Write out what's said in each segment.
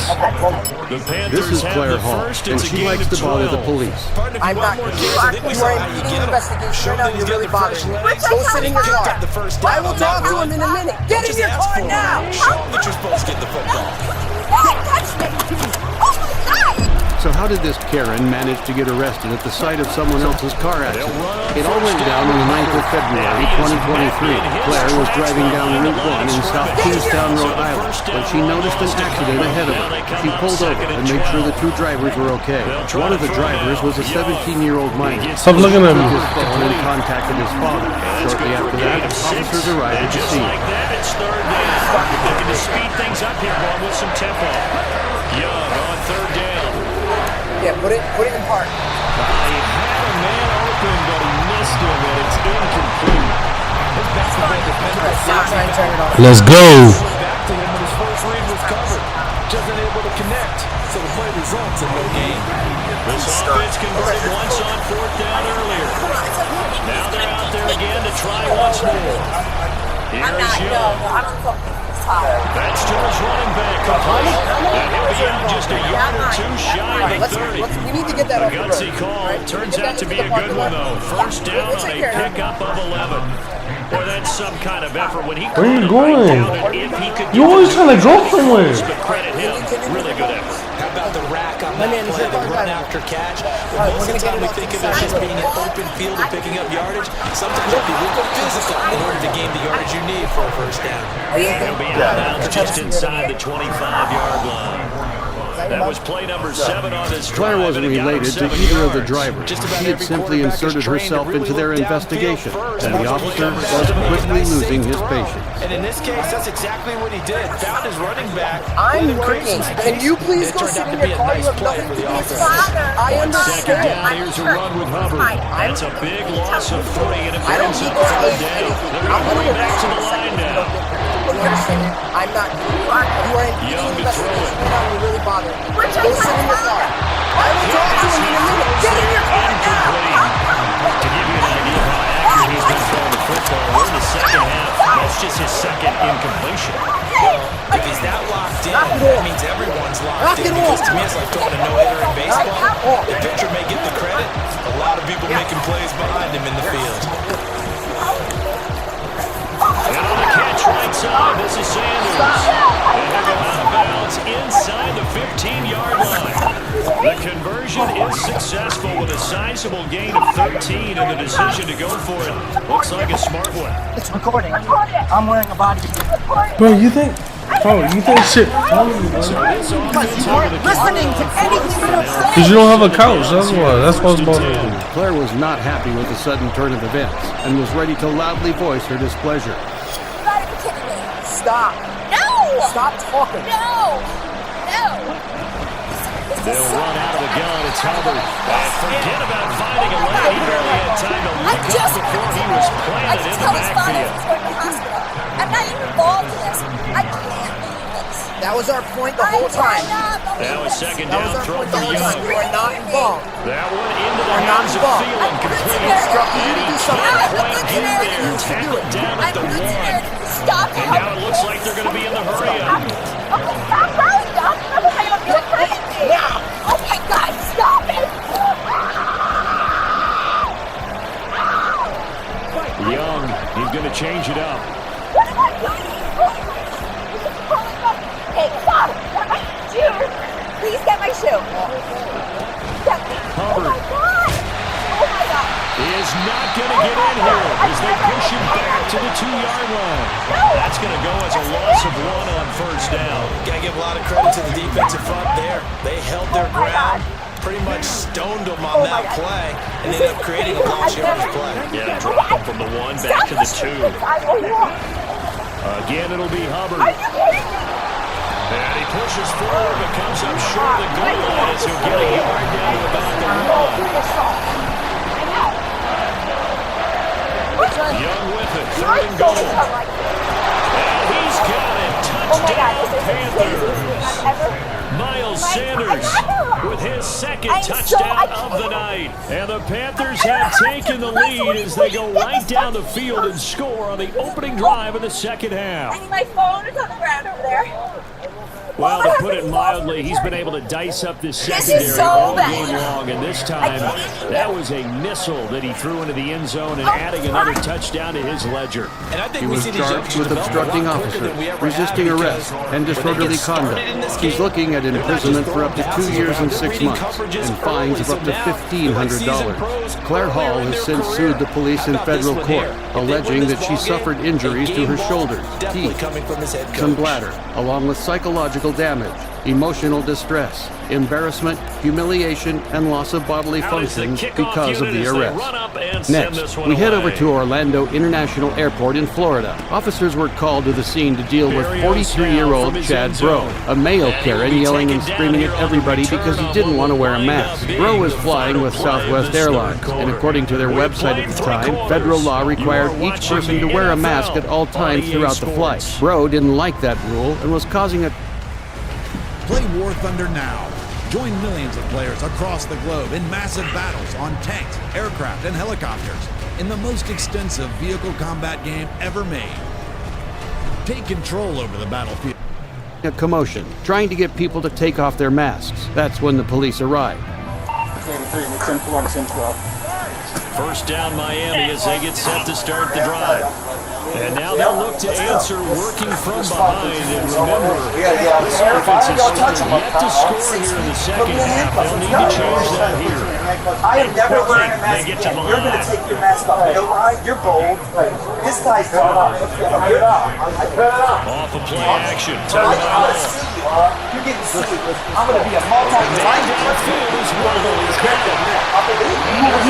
This is Claire Hall, and she likes to bother the police. I'm not. You are impeding the investigation. Right now, you're really bothering me. Go sit in your car. I will talk to him in a minute. Get in your car now. Show him that you're supposed to get the football. Touch me! Oh my God! So how did this Karen manage to get arrested at the site of someone else's car accident? It all went down on the 9th of February, 2023. Claire was driving down Route 1 in South Kingstown, Rhode Island, when she noticed an accident ahead of her. She pulled over and made sure the two drivers were okay. One of the drivers was a 17-year-old minor. Stop looking at He him. took his phone and contacted his father. Shortly after that, officers arrived at the scene. It's third down. Looking to speed things up here, going with some tempo. Young on third down. Yeah, put it in park. He had a man open, but he missed him, and it's incomplete. Let's go. Back to him when his first read was covered. Just unable to connect, so the play results in no gain. This offense converted once on fourth down earlier. Now they're out there again to try once more. Here is Young. That's George running back. And he'll be out just a yard or two shy of 30. We need to get that A off the road. gutsy call. Turns out to be a good one, though. First down on a pickup of 11. Boy, that's some kind of effort when he Where are you going? You always trying to go somewhere. But credit him. Really good effort. How about the rack on that play, the run after catch? Well, most of the time we think of it as just being an open field and picking up yardage. Sometimes you have to be real physical in order to gain the yardage you need for a first down. He'll be out of bounds just inside the 25-yard line. That was play number 7 on this drive. Claire wasn't related to either of the drivers. She had simply inserted herself into their investigation, and the officer was quickly losing his patience. And in this case, that's exactly what he did. Found his running back. I'm working. Can you please go sit in your car? You have nothing to do with this. I Second understand. down, here's a run with Hubbard. That's a big loss of 3, and it I don't brings need up this third game. down. They're I'm going going to back to the in a line second. now. I'm not. You are Young impeding to the throw investigation. it. Right now, you're really bothering me. Go sit in your car. I will talk to him in a minute. Get in your car now. To give you an idea of how accurate he's been throwing the football, we're in the second half. That's just his second incompletion. Well, if he's that locked in, that means everyone's locked in. Because to me, it's like throwing a no-hitter in baseball. The pitcher may get the credit. A lot of people making plays behind him in the field. And on the catch right side, this is Sanders. And he'll go out of bounds inside the 15-yard line. The conversion is successful with a sizable gain of 13, and the decision to go for it looks like a smart one. It's recording. I'm wearing a body. Bro, you think shit? You aren't listening to anything I'm saying. Because you don't have a couch, that's why. That's what's bothering you. Claire was not happy with the sudden turn of events and was ready to loudly voice her displeasure. You gotta be kidding me. Stop. No! Stop talking. No! No! They'll run out of the gun. It's Hubbard. And forget about finding a lane. He barely had time to look up before he was planted in the backfield. Going to the hospital. I'm not even involved in this. I can't believe this. That was our point the whole time. Now a second That was down our throw point the from whole time. Young. You are not involved. That one into the We're not hands of involved. Thielen. Complete. Instructing you to do something. Point in there. Tackled down at the 1. Stop And now it looks like they're going to be in the hurry-up. Okay, stop hurrying. Stop. You're crazy. Oh my God, stop it. Young, he's going to change it up. What am I doing? Hey, stop. Get my shoe. Please get my shoe. Oh my God. Oh my God. He is not going to get in here as they push him back to the 2-yard line. That's going to go as a loss of 1 on first down. Got to give a lot of credit to the defensive front there. They held their ground, pretty much stoned them on that play, and ended up creating a long yardage play. Yeah, drop him from the 1 back to the 2. Again, it'll be Hubbard. And he pushes forward, but comes up short of the goal line as he'll get a yard down to about the 1. Young with it, 3rd and goal. And he's got it. Touchdown, Panthers. Miles Sanders with his second touchdown of the night. And the Panthers have taken the lead as they go right down the field and score on the opening drive of the second half. I need my phone. It's on the ground over there. Well, to put it mildly, he's been able to dice up this secondary so all bad. game long, and this time, that was a missile that he threw into the end zone and adding another touchdown to his ledger. And I think He we was see these young charged kids with develop a lot obstructing quicker officers, than we ever resisting have arrest, because and when they disorderly get started conduct. in this He's game, looking at they're not just imprisonment for throwing up to 2 passes years around, and they're 6 reading months coverages and fines early. of up to So now, $1,500. pros Claire Hall earlier in has their since career. sued the police in How about this federal one court, here? If they alleging win that this she ball suffered game, injuries a to her game shoulders, ball definitely teeth, coming from his head and coach. bladder, along with psychological damage, emotional distress, embarrassment, humiliation, and loss of bodily Out is the functions kickoff because of unit the as they arrest. run up and send this Next, one we head over away. to Orlando International Airport in Florida. Officers were called to the scene to deal with Barrios now 43-year-old from his Chad end Bro, zone. a male And he'll Karen be yelling taken and down screaming here at on the everybody return because he of didn't what want to will wear a wind up mask. being Bro was the flying final with play of Southwest this third Airlines, and quarter. according to their We've website played at the 3 time, quarters. federal law You required are each watching person to the wear a NFL mask at all times on EA throughout the flight. Sports. Bro didn't like that rule and was causing a Play War Thunder now. Join millions of players across the globe in massive battles on tanks, aircraft, and helicopters in the most extensive vehicle combat game ever made. Take control over the battlefield. commotion, trying to get people to take off their masks. That's when the police arrived. First down Miami as they get set to start the drive. And now they'll look to answer working from behind. And remember, this offense is still yet to score here in the second half. They'll need to change that here. I am never wearing a mask They get to again. the You're going to line. take your mask off. You know why? You're bold. This guy's coming up. Off of play action. I'm going to see you. You're getting sued. I'm going to be a multi-time. Downfield is one of those guys. Across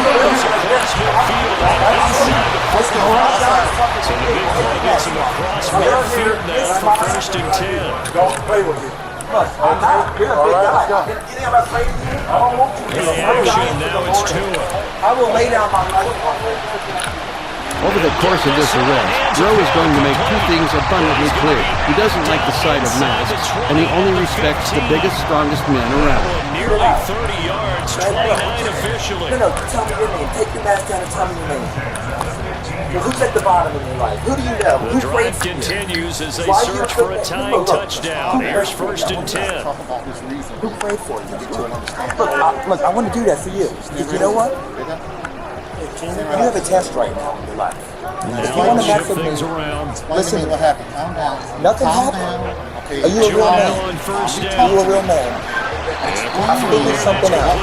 midfield and inside the 45. So the big play gets him across midfield now for 1st and 10. Don't play with me. Look, I'm not. You're a big guy. You think I'm afraid of you? I don't want you. Play action, now it's Tua. I will lay down my life. Over the course of this arrest, Bro is going to make 2 things abundantly clear. He doesn't like the sight of masks, and he only respects the biggest, strongest men around. Nearly 30 yards, 29 officially. No, tell me your name. Take your mask down and tell me your name. Well, who's at the bottom of your life? Who do you know? The Who prayed drive for you? continues as they Why you search for a look- tying look, touchdown. Here's 1st and 10. Who prayed for you? Look, I want to do that for you. Because you know what? You have a test right now in your life. If you Now want to mess shift with things me, around. listen, What happened? Calm down. nothing Calm happened. down. Okay. Are you a real Tua man? on 1st Are down. you a real man? I'm figuring something out.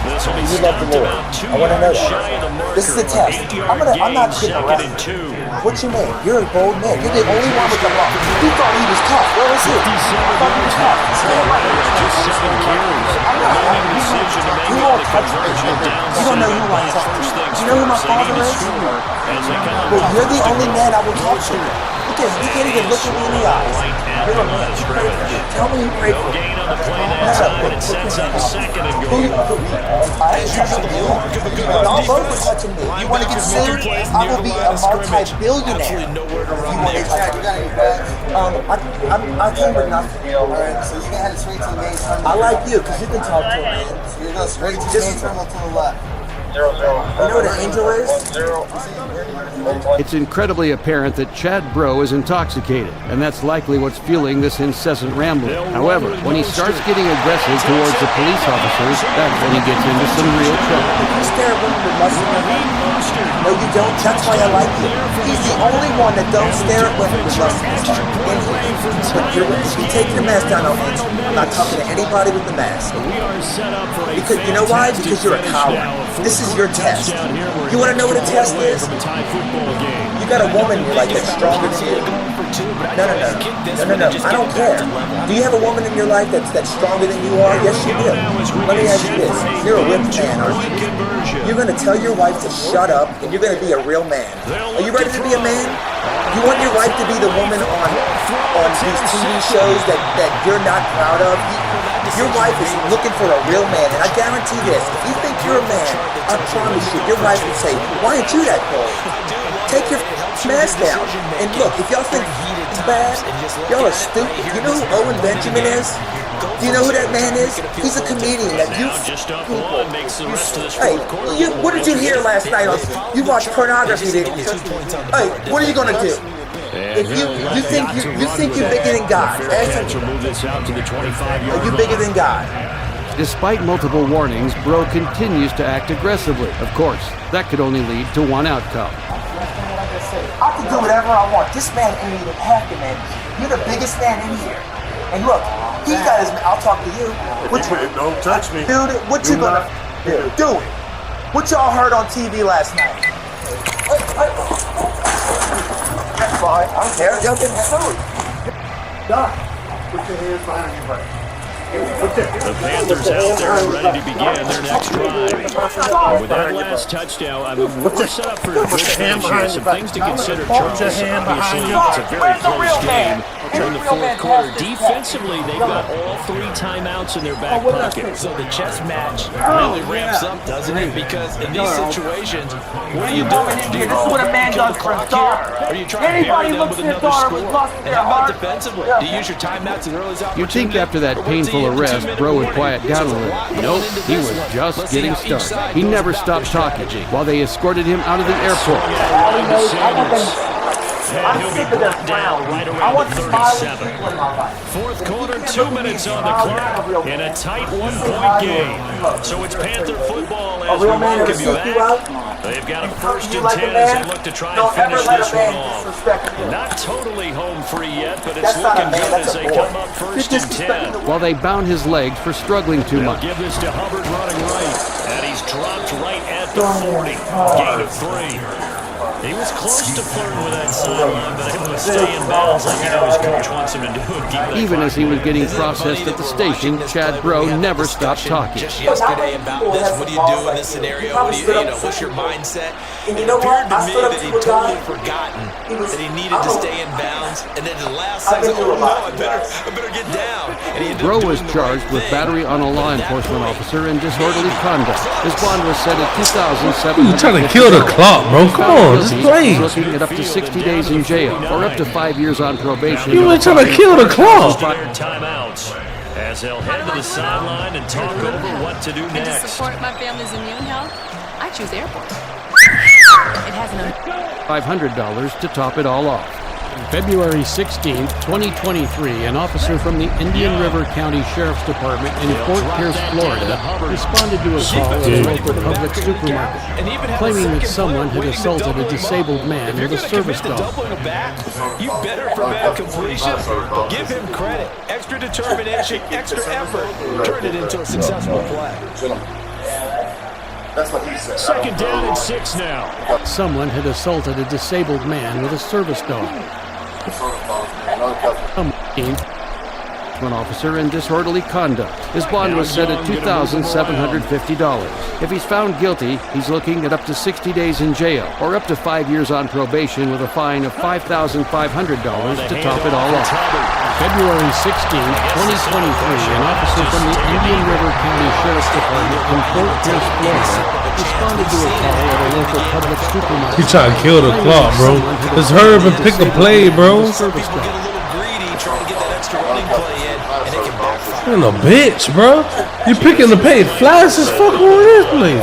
This will be You love the stopped Lord. about 2 I want to know yards that. shy of the marker. This is a test. 8-yard I'm not gain, getting 2nd and arrested. 2. What's your name? You're a bold man. You're the only one with the law. He thought he was tough. Where was he? I thought he was tough. Stay away. Just 7 carries. Remaining decision to make You it won't the touch me. conversion down You don't know who I 7. am. First things You know who my first, they father need to is? score as they come Well, up you're the first only and man I will talk to. Look at you can't even look at me in the eyes. You're a man. You pray for me. Tell me you pray No for me. gain on the play that time. It sets up 2nd and goal. I ain't touching you. Y'all both are touching me. You want to get sued? I will be a multi-billionaire. Absolutely nowhere to You run want there. to touch me? I came with nothing. Alright, so you can head straight to the main terminal. I like you because you can talk to a man. So you're going straight to the main terminal to the left. You know what an angel is? It's incredibly apparent that Chad Bro is intoxicated, and that's likely what's fueling this incessant rambling. However, when he starts getting aggressive towards the police officers, that's when he gets into some real trouble. You stare at women with lust in your head? No, you don't. That's why I like you. He's the only one that don't stare at women with lust in his heart. But if you take your mask down, I'm not talking to anybody with the mask. We are set up for a Because you know why? Because you're a coward. This is your test. You want to know what a test is? From a tie football game. You got a woman in your life that's stronger than you. No. I don't care. Do you have a woman in your life that's stronger than you are? Yes, you do. Let me ask you this. You're a whipped man, aren't you? You're going to tell your wife to shut up, and you're going to be a real man. Are you ready to be a man? You want your wife to be the woman on these TV shows that you're not proud of? Your wife is looking for a real man, and I guarantee this. If you think you're a man, I promise you, your wife will say, why aren't you that bold? Take your mask down. And look, if y'all think it's bad, y'all are stupid. You know who Owen Benjamin is? Do you know who that man is? He's a comedian that you Just up people. one makes the rest of this Hey, fourth quarter. what did you hear last night? You watched pornography, didn't you? Hey, what are you gonna do? If you think you're bigger than God, Catch will move this out to the 25-yard are you bigger than God? Despite multiple warnings, Bro continues to act aggressively. Of course, that could only lead to one outcome. I can do whatever I want. This man ain't even half the man. You're the biggest man in here. And look, he got his. I'll talk to you. Don't touch me. Dude, what you gonna do? Do it. What y'all heard on TV last night? That's fine. I don't care. Y'all getting sued. Done. Put your hands behind your back. The Panthers out there ready to begin their next drive. With that last touchdown, I mean, we're set up for a good finish here. Some things to consider, Charles. Obviously, it's a very close game during the fourth quarter. Defensively, they've got all 3 timeouts in their back pocket. So the chess match really ramps up, doesn't it? Because in these situations, what are you doing? Do you This is what a man kill does the for a clock star. here? Or are you trying to bury them with another score? And how about defensively? Do you use your timeouts and early opportunity? You'd think after that painful arrest, Bro would quiet down a little. Nope, he was just getting started. He never stopped talking while they escorted him out of the airport. And he'll be brought down right around the 37. Fourth quarter, 2 minutes on the clock in a tight 1-point game. So it's Panther football as we welcome you back. They've got a 1st and 10 as they look to try and finish this one off. Not totally home free yet, but it's looking good as they come up 1st and 10. While they bound his legs for struggling too much. Give this to Hubbard running right, and he's dropped right at the 40. Gain of 3. He was close to flirting with that sideline, but able to stay in bounds like his coach wants him to do. Even as he was getting processed at the station, Chad Bro never stopped talking. Just yesterday about this, what do you do in this scenario? What do you know, what's your mindset? And you It know appeared what? to me that he totally forgotten that he needed to stay in bounds, and then the last second, oh no, I better get down. And he ended Bro up was doing the charged right with thing. battery on a law enforcement officer and disorderly conduct. His bond was set at $2,750. You trying to kill the clock, bro? Come on, just play. Looking at up to 60 days in jail or up to 5 years on probation. You ain't trying to kill the clock. Timeouts as they'll head to the sideline and talk over what to do And to next. support my family's immune health, I choose airport. It has no $500 to top it all off. February 16, 2023, an officer from the Indian River County Sheriff's Department in Fort Pierce, Florida, responded to a call at a local public supermarket, claiming that someone had assaulted a disabled man with a service dog. You better prevent completion. Give him credit. Extra determination, extra effort. Turn it into a successful play. That's what he said. 2nd down and 6 now. Someone had assaulted a disabled man with a service dog. An officer in disorderly conduct. His bond was set at $2,750. If he's found guilty, he's looking at up to 60 days in jail or up to 5 years on probation with a fine of $5,500 to top it all off. February 16, 2023, an officer from the Indian River County Sheriff's Department in Fort Pierce, Florida, responded to a call at a local public supermarket. You trying to kill the clock, bro? It's Herb and pick a play, bro. Service dog. Trying to get that extra running play in, and it can backfire. You're a bitch, bro. You picking the play fast as fuck on this play.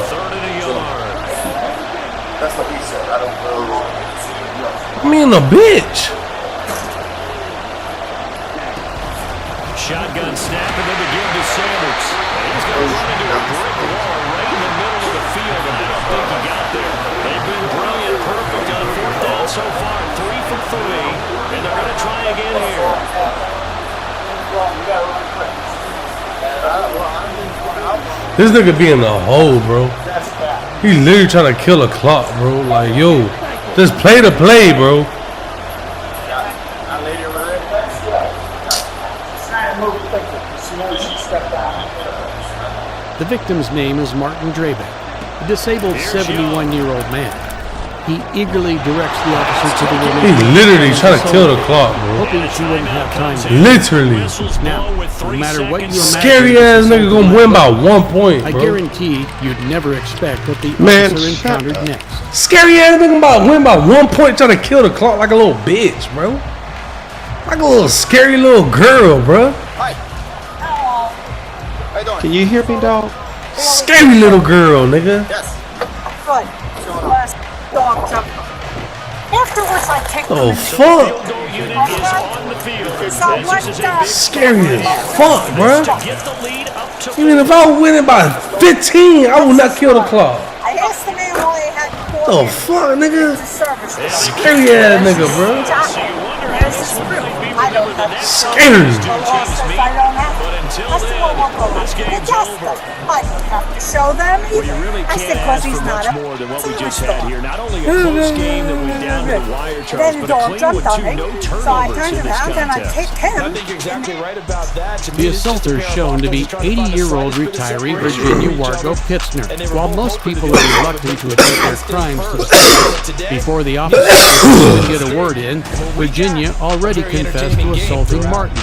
That's what he said. I don't know. I mean, a bitch. Shotgun snap and then the give to Sanders. And he's going to run into a brick wall right in the middle of the field, and I don't think he got there. They've been brilliant, perfect on 4th down so far, 3 for 3, and they're going to try again here. This nigga be in the hole, bro. He literally trying to kill a clock, bro. Like, yo, just play the play, bro. The victim's name is Martin Drabeck, a disabled 71-year-old man. He eagerly directs the officer to the woman. He literally trying to kill the clock, bro. Hoping she wouldn't have time to. Literally. Now, no matter what you imagine, Scary ass nigga gonna win by 1 point, I bro. guarantee you'd never expect what the Man, officer encountered next. Scary ass nigga about win by 1 point trying to kill the clock like a little bitch, bro. Like a little scary little girl, bro. Can you hear me, dog? Scary little girl, nigga. Yes. Good. Last dog jump. After afterwards I kicked them Oh in the fuck! Field goal unit is on the field. So what This is a does Scary as fuck, bruh. to get the lead up to Even if I win it by 15, I will not kill the clock. I asked the man why he had The fuck, nigga? service. Scary ass nigga, bro. There's his proof. I don't have to show Scary. The law says I don't have to. I said, well, what will I do? I don't have to show them either. Well, you really I can't said, because ask he's for not much a more than what we superstar. just had here. Not only a close game that went down to the wire, Charles, Then but a dog clean jumped with on two me. no So I turnovers turned in this around and I contest. kicked him. I think you're exactly right about that. To me, The it's just a assaulter pair of shown to be offenses trying to find the 80-year-old slightest bit of retiree separation Virginia from each Wargo other. Pitzner. And they were While both most hoping people to are do reluctant to admit their crimes to the Today, before the officer could even get a word in, Virginia already confessed to assaulting Martin.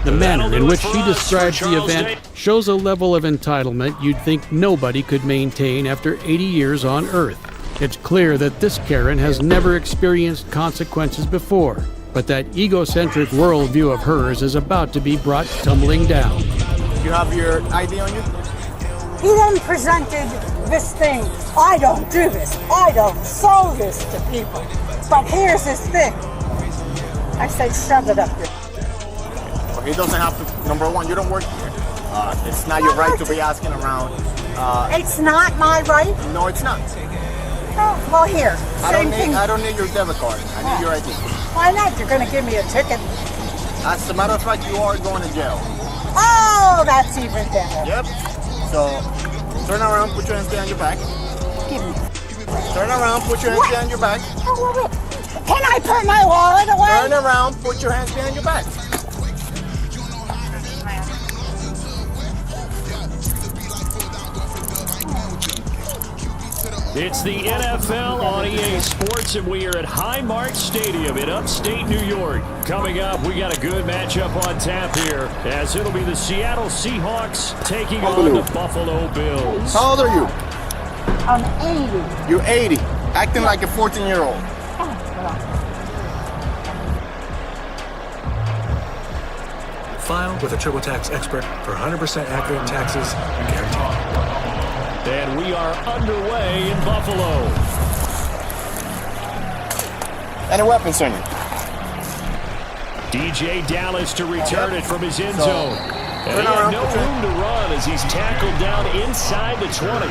The manner in which she describes the event shows a level of entitlement you'd think nobody could maintain after 80 years on Earth. It's clear that this Karen has never experienced consequences before, but that egocentric worldview of hers is about to be brought tumbling down. You have your ID on you? He then presented this thing. I don't do this. I don't sell this to people. But here's his thing. I said, shove it up your... Well, he doesn't have to. Number one, you don't work here. It's not your right to be asking around. It's not my right. No, it's not. Oh, well, here. Same thing. I don't need your debit card. I need your ID. Why not? You're going to give me a ticket. As a matter of fact, you are going to jail. Oh, that's even better. Yep. So, turn around, put your hands behind your back. Give me... Turn around, put your hands behind your back. Oh, wait, wait. Can I put my wallet away? Turn around, put your hands behind your back. It's the NFL on EA Sports, and we are at Highmark Stadium in upstate New York. Coming up, we got a good matchup on tap here, as it'll be the Seattle Seahawks taking on the Buffalo Bills. How old are you? I'm 80. You're 80, acting like a 14-year-old. File with a TurboTax expert for 100% accurate taxes guaranteed. And we are underway in Buffalo. Any weapons on you? DJ Dallas to return it from his end zone. And he turn had around, no put your- room to run as he's tackled down inside the 20.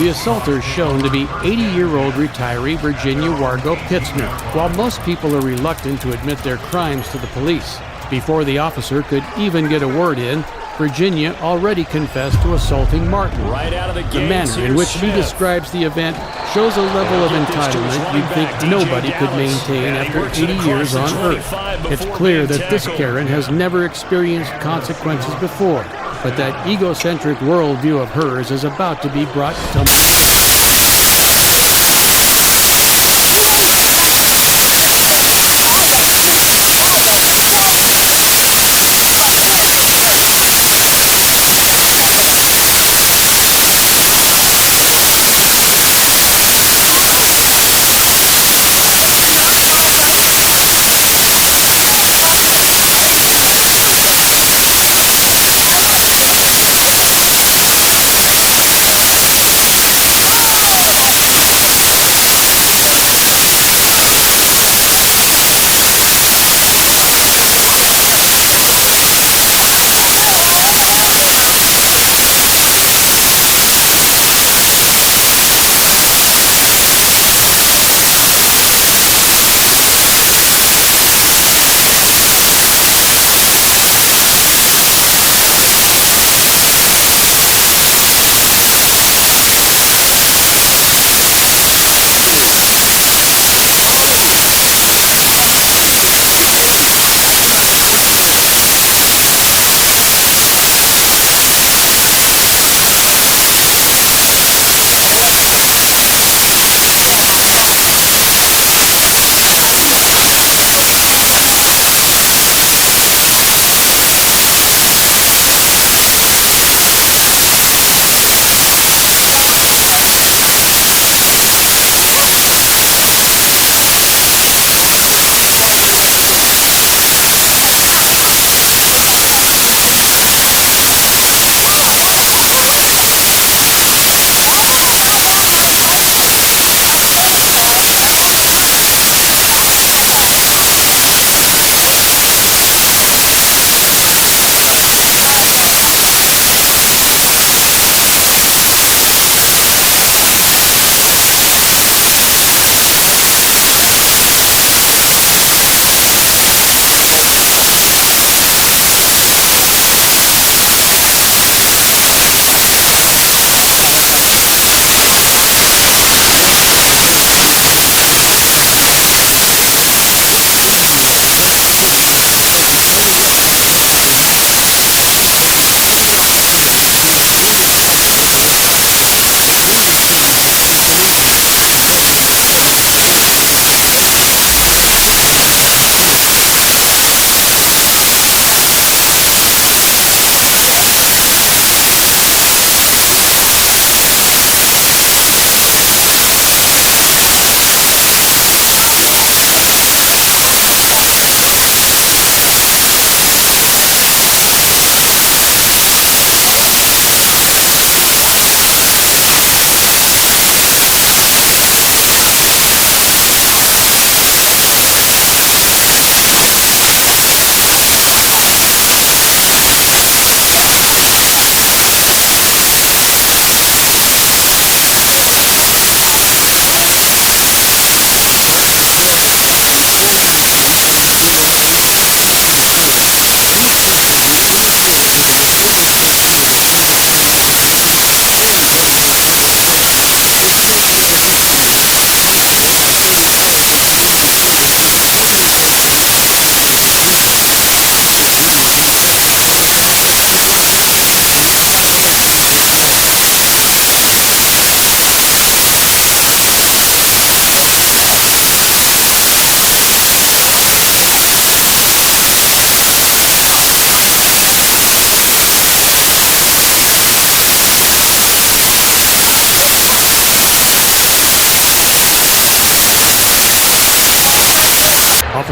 The assaulter shown to be 80-year-old retiree Virginia Wargo Pitzner, while most people are reluctant to admit their crimes to the police. Before the officer could even get a word in, Virginia already confessed to assaulting Martin. Right out of the The gates, manner in here's which she Smith. describes the event shows a level of entitlement you'd think nobody could maintain after 80 years on Earth. It's clear that this Karen has never experienced consequences before, but that egocentric worldview of hers is about to be brought to...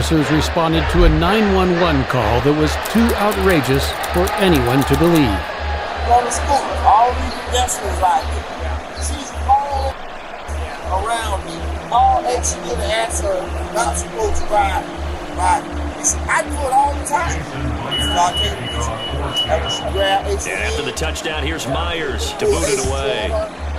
officers responded to a 911 call that was too outrageous for anyone to believe. Go to school. All these pedestrians out here. She's all around me. All that she did to answer, not supposed to ride. I do it all the time. And after the touchdown, here's Myers to boot it away.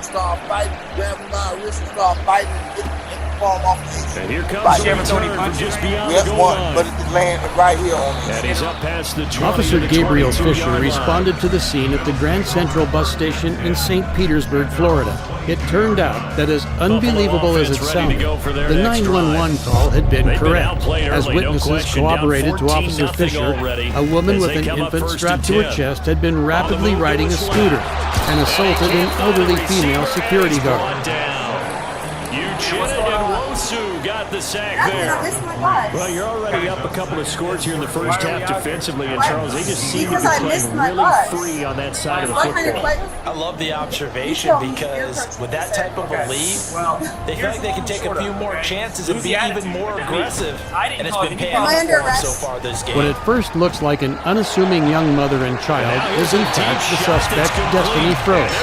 Start fighting, grabbing my wrist, and start fighting, get the ball off the and here comes the return from just beyond the goal line. but it's landing right here on me. And he's up past the 20. Officer Gabriel Fisher responded to the scene at the Grand Central bus station in St. Petersburg, Florida. It turned out that as unbelievable as it sounded, the 911 call had been correct. As witnesses corroborated to Officer Fisher, a woman with an infant strapped to her chest had been rapidly riding a scooter and assaulted an elderly female security guard. Got the sack there. Well, you're already up a couple of scores here in the first half defensively, and Charles, they just seem to be playing really free on that side of the football. I love the observation because with that type of a lead, they feel like they can take a few more chances and be even more aggressive, and it's been paying off for them so far this game. What at first looks like an unassuming young mother and child is in fact the suspect, Destiny Frost.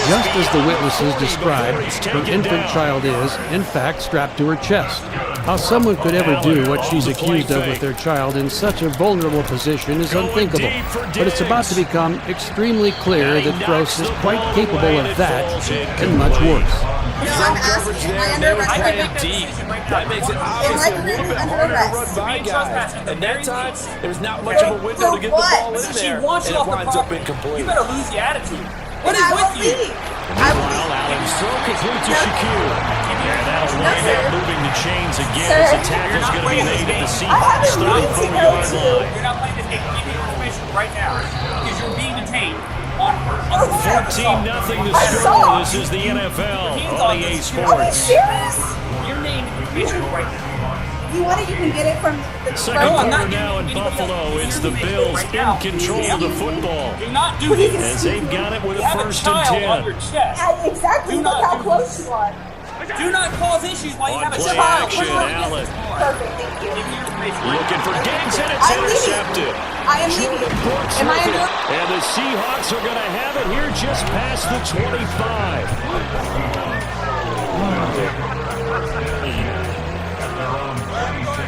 Just as the witnesses described, her infant child is, in fact, strapped to her chest. How someone could ever do what she's accused of with their child in such a vulnerable position is unthinkable. But it's about to become extremely clear that Frost is quite capable of that and much worse. That makes it obvious a little bit harder to run by guys. And that time, there's not much of a window to get the ball in there, and it winds up incomplete. You better lose the attitude. What is with you? Meanwhile, Allen's throw complete to Shaquille. And that'll wind up moving the chains again as the tackle's going to be made at the Seahawks 34-yard line. You're not playing this game. Give me information right now because you're being detained on purpose. 14-0 the score. This is the NFL on EA Sports. Your name is right now. You want it, you can get it from the Second quarter now in Buffalo. It's the Bills in control of the football. Do not do this. As they've got it with a first and 10. Exactly, look how close you are. Do not cause issues while you have a play child. action, Allen. Perfect, thank you. Looking for Diggs, and it's intercepted. I am leaving. Am I under? And the Seahawks are going to have it here just past the 25.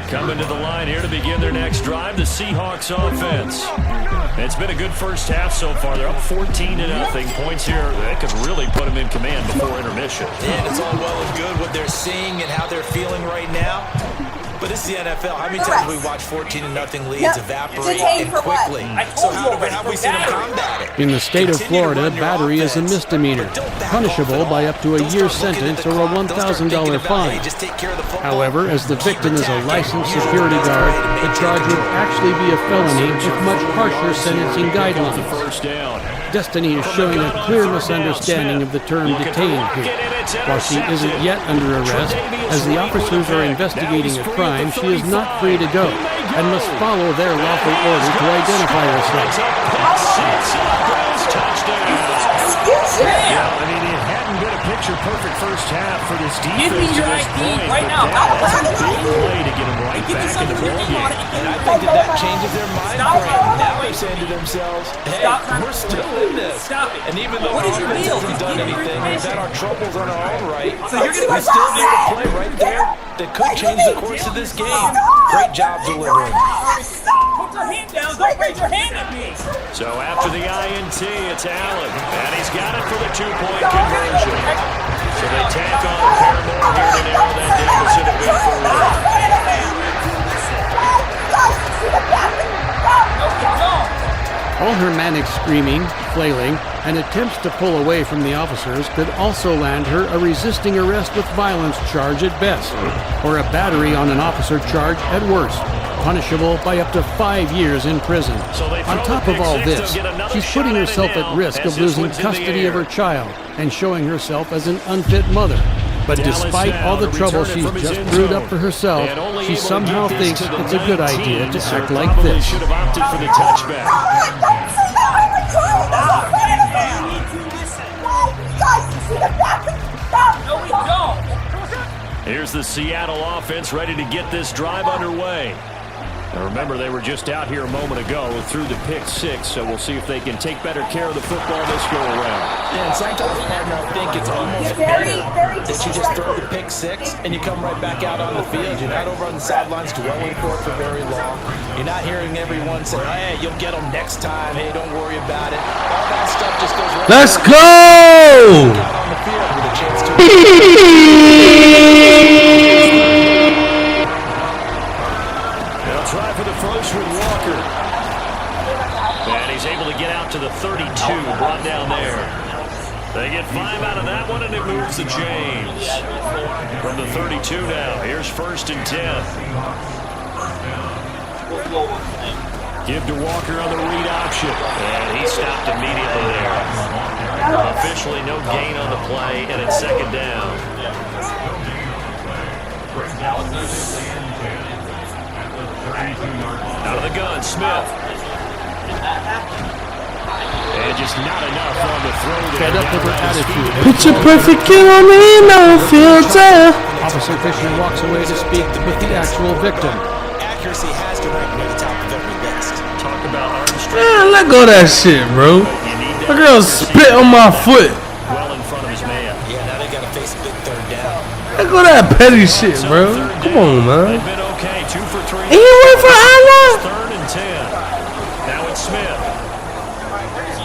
Coming to the line here to begin their next drive, the Seahawks offense. It's been a good first half so far. They're up 14-0. Points here that could really put them in command before intermission. And it's all well and good what they're seeing and how they're feeling right now. But this is the NFL. How many times have we watched 14-0 leads evaporate and quickly? So how have we seen them combat it? In the state of Florida, battery is a misdemeanor, punishable by up to a year's sentence or a $1,000 fine. However, as the victim is a licensed security guard, the charge would actually be a felony with much harsher sentencing guidelines. Destiny is showing a clear misunderstanding of the term detained here. While she isn't yet under arrest, as the officers are investigating a crime, she is not free to go and must follow their lawful order to identify herself. Yeah, I mean, it hadn't been a picture-perfect first half for this defense. Give me your ID right now. That's a big play to get them right back in the ball game. And I think that changes their mind frame. Now they're saying to themselves, hey, we're still in this. Stop it. And even though our offense hasn't done anything, we've had our troubles on our own right, So you're going to still need a play right there that could change the course of this game. Great job delivering. put your hand down. Don't raise your hand at me. So after the INT, it's Allen. And he's got it for the two-point conversion. So they tack on a pair more here to narrow that deficit a bit further. All her manic screaming, flailing, and attempts to pull away from the officers could also land her a resisting arrest with violence charge at best, or a battery on an officer charge at worst, punishable by up to 5 years in prison. On top of all this, she's putting herself at risk of losing custody of her child and showing herself as an unfit mother. But despite all the trouble she's just brewed up for herself, she somehow thinks it's a good idea to act like this. Should have opted for the touchback. Here's the Seattle offense ready to get this drive underway. Now remember, they were just out here a moment ago through the pick 6, so we'll see if they can take better care of the football this go around. Yeah, and sometimes, partner, I think it's almost better that you just throw the pick 6 and you come right back out on the field. You're not over on the sidelines dwelling for it for very long. You're not hearing everyone say, hey, you'll get them next time. Hey, don't worry about it. All that stuff just goes right. Let's go! Out on the field with a chance to. Try for the first with Walker. And he's able to get out to the 32, brought down there. They get 5 out of that one, and it moves the chains. From the 32 now, here's 1st and 10. Give to Walker on the read option. And he stopped immediately there. Officially no gain on the play, and it's 2nd down. Out of the gun, Smith. And just not enough on the throw there. Fed up with her attitude. Picture perfect, get on me, no filter. Officer Fisher walks away to speak with the actual victim. Accuracy has to rank near the top of every list. Talk about arm strength. Man, let go of that shit, bro. My girl spit on my foot. Well in front of his man. Yeah, now they got to face a big 3rd down. Let go of that petty shit, bro. Come on, man. They've been okay, 2 for 3. And you went for Allah. 3rd and 10. Now it's Smith.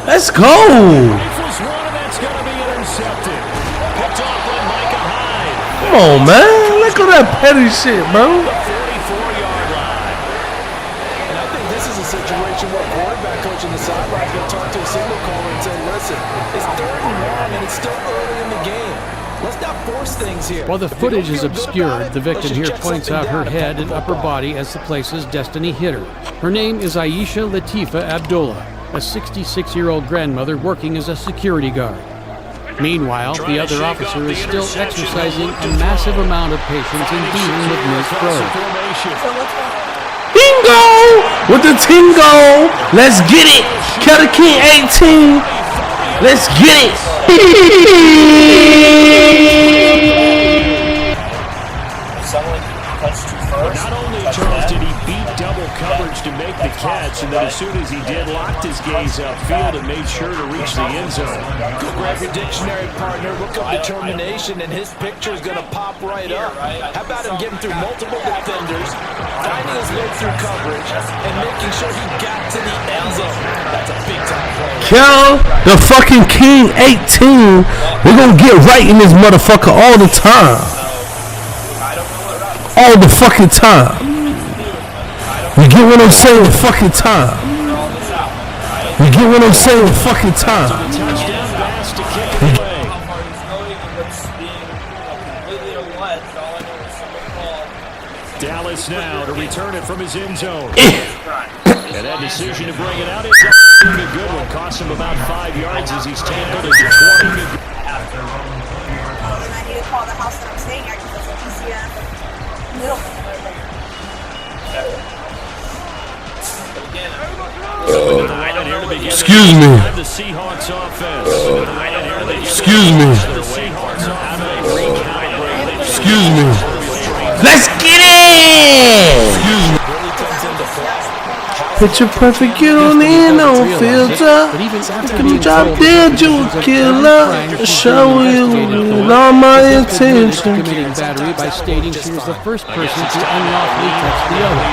Let's go. Rifles one, and that's going to be intercepted. Picked off by Micah Hyde. Come on, man. Let go of that petty shit, bro. 44-yard line. And I think this is a situation where quarterback coach in the sideline is going to talk to a signal caller and say, listen, it's 3rd and 1, and it's still early in the game. Let's not force things here. While the footage is obscured, the victim here points out her head and upper body as the places Destiny hit her. Her name is Aisha Latifa Abdullah, a 66-year-old grandmother working as a security guard. Meanwhile, the other officer is still exercising a massive amount of patience in dealing with Ms. Crow. Bingo! With the tingo! Let's get it! THEKING28! Let's get it! Not only, Charles, did he beat double coverage to make the catch, and then as soon as he did, locked his gaze upfield and made sure to reach the end zone. Go grab your dictionary, partner. Look up determination, and his picture is going to pop right up. How about him getting through multiple defenders, finding his way through coverage, and making sure he got to the end zone? That's a big-time play. Cal, the fucking King 18, we're gonna get right in this motherfucker all the time. All the fucking time. You get what I'm saying? Fucking time. You get what I'm saying? Fucking time. Dallas now to return it from his end zone. And that decision to bring it out is a good one. Cost him about 5 yards as he's tackled into 20. I need to call the house that I'm staying at because it's PCF. Excuse me. Excuse me. Excuse me. Let's get it! Excuse me. Picture perfect, get on in, no filter. Can you drop dead, you killer? Show you with all my intention. Committing battery by stating she was the first person to unlawfully touch the other,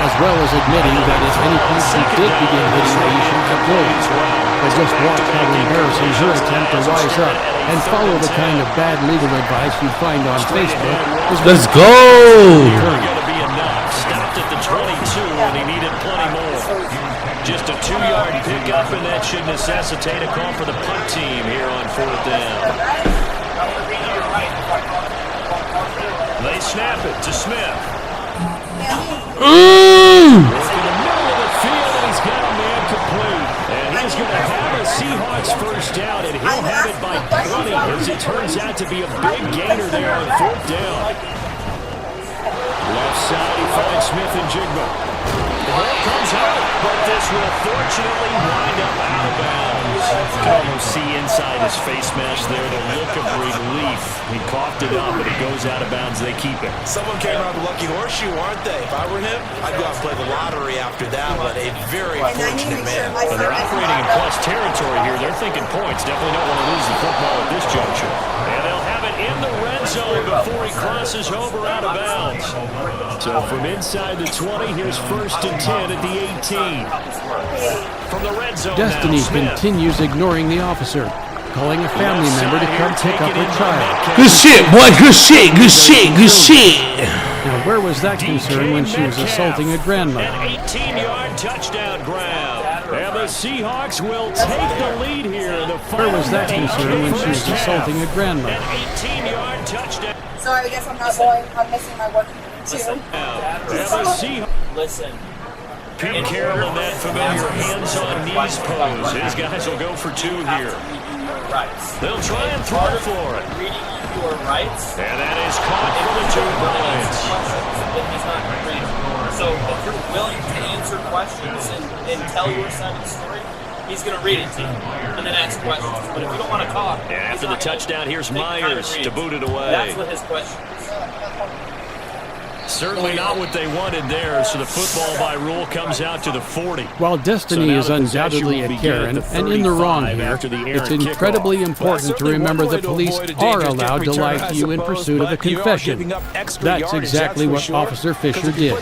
as well as admitting that at any point she did begin hitting Aisha Abdullah. I just watched how embarrassing her attempt to rise up and follow the kind of bad legal advice you'd find on Facebook. Let's go! Stopped at the 22, and he needed plenty more. Just a 2-yard pickup, and that should necessitate a call for the punt team here on 4th down. They snap it to Smith. In the middle of the field, and he's got a man complete. And he's going to have a Seahawks first down, and he'll have it by 20, as it turns out to be a big gainer there on 4th down. Left side, he finds Smith and Jigba. The ball comes out, but this will fortunately wind up out of bounds. can almost see inside his face mask there the look of relief. He coughed it up, but it goes out of bounds. They keep it. Someone came around the lucky horseshoe, aren't they? If I were him, I'd go out and play the lottery after that one. A very fortunate man. But they're operating in plus territory here. They're thinking points. Definitely don't want to lose the football at this juncture. And they'll have it in the red zone before he crosses over out of bounds. So from inside the 20, here's 1st and 10 at the 18. From the red zone Destiny now, continues ignoring the officer, calling a family member to come pick up her child. Good shit, boy. Good shit. Good shit. Good shit. Now, where was that concern when she was assaulting a grandmother? An 18-yard touchdown grab. And the Seahawks will take the lead here. Where was that concern when she was assaulting a grandmother? An 18-yard touchdown. So I guess I'm not going. I'm missing my work too. Listen. Pete Carroll in that familiar hands-on knees pose. His guys will go for 2 here. They'll try and throw for it. Reading your rights. And that is caught for the 2 points. He's not going to read them. So if you're willing to answer questions and tell your side of the story, he's going to read it to you and then ask questions. But if you don't want to talk, and after the touchdown, here's Myers to boot it away. That's what his question is. Certainly not what they wanted there, so the football by rule comes out to the 40. While Destiny is undoubtedly a Karen and in the wrong here, it's incredibly important to remember the police are allowed to lie to you in pursuit of a confession. That's exactly what Officer Fisher did.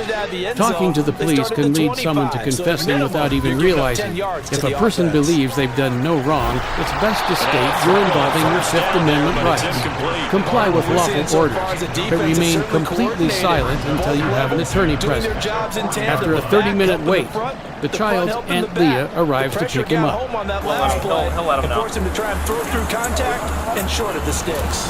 Talking to the police can lead someone to confessing without even realizing. If a person believes they've done no wrong, it's best to state you're involving your Fifth Amendment rights. Comply with lawful orders, but remain completely silent until you have an attorney present. After a 30-minute wait, the child's Aunt Leah arrives to pick him up. On that last play and forced him to try and throw through contact and short of the sticks.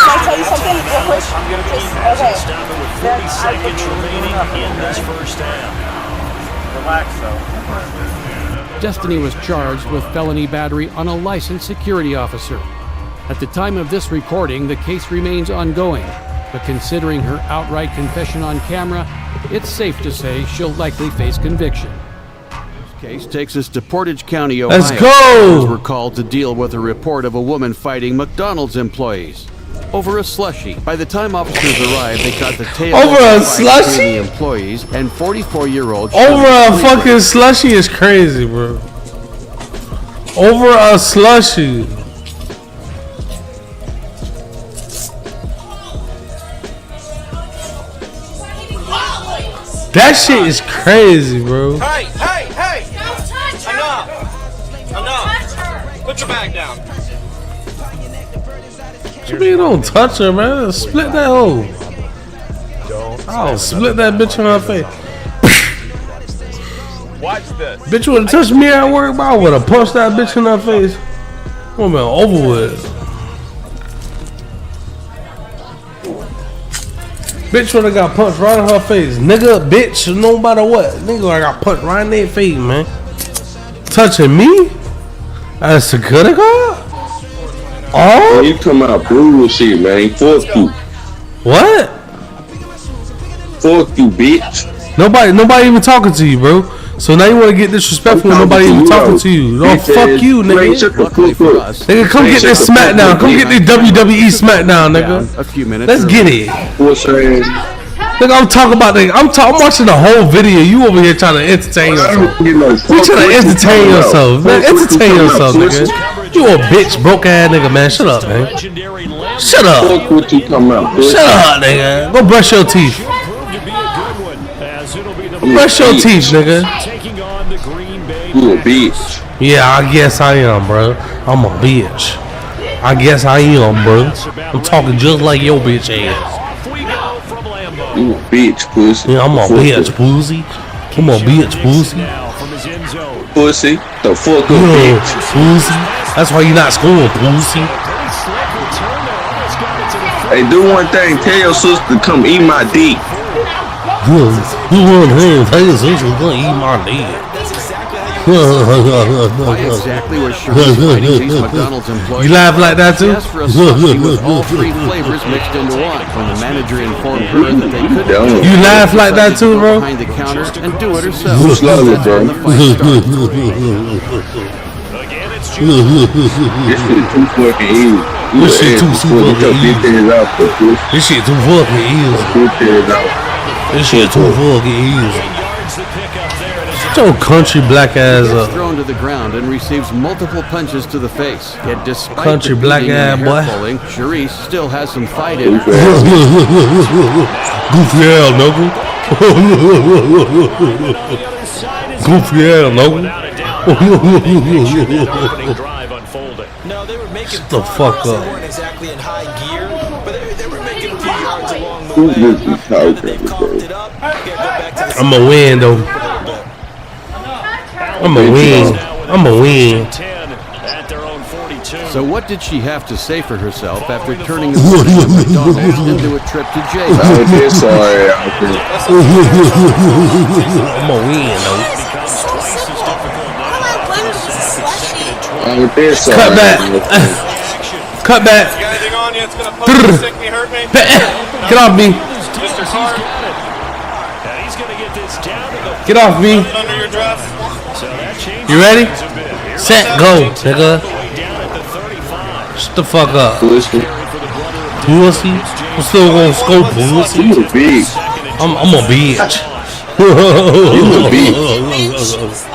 Can I tell you something real quick? Okay. Stop it with 40 seconds remaining in this first half. Relax, though. Destiny was charged with felony battery on a licensed security officer. At the time of this recording, the case remains ongoing, but considering her outright confession on camera, it's safe to say she'll likely face conviction. This case takes us to Portage County, Ohio. Let's go! We're called to deal with a report of a woman fighting McDonald's employees over a slushie. By the time officers arrived, they got the tail over a slushie? The employees and 44-year-old over a fucking slushie is crazy, bro. Over a slushie. That shit is crazy, bro. Hey! Don't touch her! Enough! Put your bag down. What you mean don't touch her, man? Split that hole. I'll split that bitch on her face. Watch this. Bitch would have touched me at work, but I would have punched that bitch in her face. Woman, over with. Bitch would have got punched right in her face. Nigga, bitch, no matter what. Nigga, I got punched right in their face, man. Touching me? As a security guard? Oh? You come out bullshit, man. Fuck you. What? Fuck you, bitch. Nobody even talking to you, bro. So now you want to get disrespectful when nobody even talking to you. No, fuck you, nigga. Nigga, come get this SmackDown. Come get this WWE SmackDown, nigga. A few minutes. Let's get it. What's your Nigga, I'm talking about nigga. I'm watching the whole video. You over here trying to entertain yourself. You trying to entertain yourself, man. Entertain yourself, nigga. You a bitch, broke ass nigga, man. Shut up, man. Shut up. Fuck what you come out, bitch. Shut up, nigga. Go brush your teeth. Brush your teeth, nigga. You a bitch. Yeah, I guess I am, bro. I'm a bitch. I guess I am, bro. I'm talking just like your bitch ass. You a bitch, pussy. Yeah, I'm a bitch, pussy. I'm a bitch, pussy. Pussy. The fuck up, bitch. Pussy. That's why you not scoring, pussy. Hey, do one thing. Tell your sister to come eat my dick. You want him? Tell your sister to come eat my dick. That's exactly how you Why exactly was Sharice fighting these McDonald's employees? You laugh like that too? She asked for a sushi with all three flavors mixed into one. When the manager informed her that they couldn't do it, You laugh like that too, bro? behind the counter and do it herself. Who's slowly, That's bro? when the fight started. Again, it's This shit too fucking easy. This shit too fucking Get your bitch ass out, pussy. This shit too fucking easy. Bitch ass out. This shit too fucking easy. Shut your country black ass He gets up. thrown to the ground and receives multiple punches to the face. Yet despite Country the black beating ass and boy. hair pulling, Sharice still has some fight in her. Goofy hell, nigga. Goofy hell, nigga. No, they were making Shut the fuck progress. up. They weren't exactly in high gear, but they were making a few yards along the Who way. this is Now that they've talking, coughed bro? it up, they gotta go back to the I'ma win though. I'ma win. I'ma win. at their own 42. So what did she have to say for herself after turning a visit at McDonald's into a trip to jail? I was just sorry out there. I'ma win though. I was just sorry. Cut back. Cut back. You got anything on you that's gonna poke me, sick me, hurt me? Get off me. Mr. Carr, And he's going to get this down to the Get off me. nothing under your dress? so that changes You ready? things a bit. Here Set, go, nigga. way down at the 35. Shut the fuck up. Pussy. Pussy. I'm still gonna scope pussy. You a bitch. I'm a bitch. You a bitch.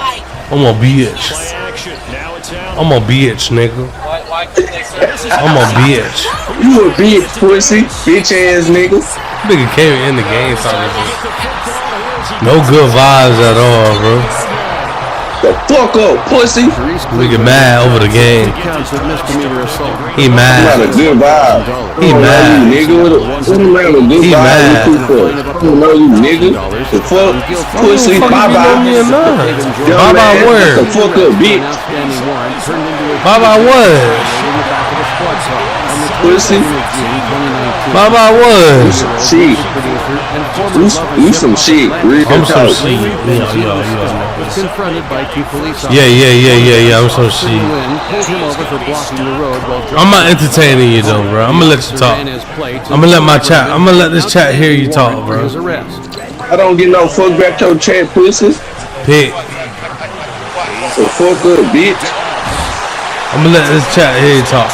I'm a bitch. Play action. Now it's out. I'm a bitch, nigga. Why couldn't they say this? I'm a bitch. You a bitch, pussy. Bitch ass nigga. Nigga came in the game talking shit. No good vibes at all, bro. The fuck up, pussy. Nigga mad over the game. Counts of misdemeanor assault. He You got a mad. good vibe. He I don't know mad. you, nigga. What the man a good He vibe mad. you too for? I don't know you, nigga. The fuck, pussy. Fuck Bye you know me or bye. not? Dumb Bye bye ass. word. The fuck up, bitch. Outstanding warrant turned into a Bye bye what? in the back of a squad car on the Pussy. 22nd of June, 2019. Bye bye what? Shit. Producer and former Love and You some Hip Hop shit. Atlanta Real I'm some talk. shit. was confronted by two police officers. Yeah. I'm some Officer shit. Nguyen pulled him over for blocking the road while I'm not entertaining you though, bro. I'm gonna let you talk. I'm gonna let my chat. I'm gonna let this chat hear you talk, for bro. his arrest. I don't get no fuck back your chat, pussy. Pick. So fuck up, bitch. I'm gonna let this chat hear you talk.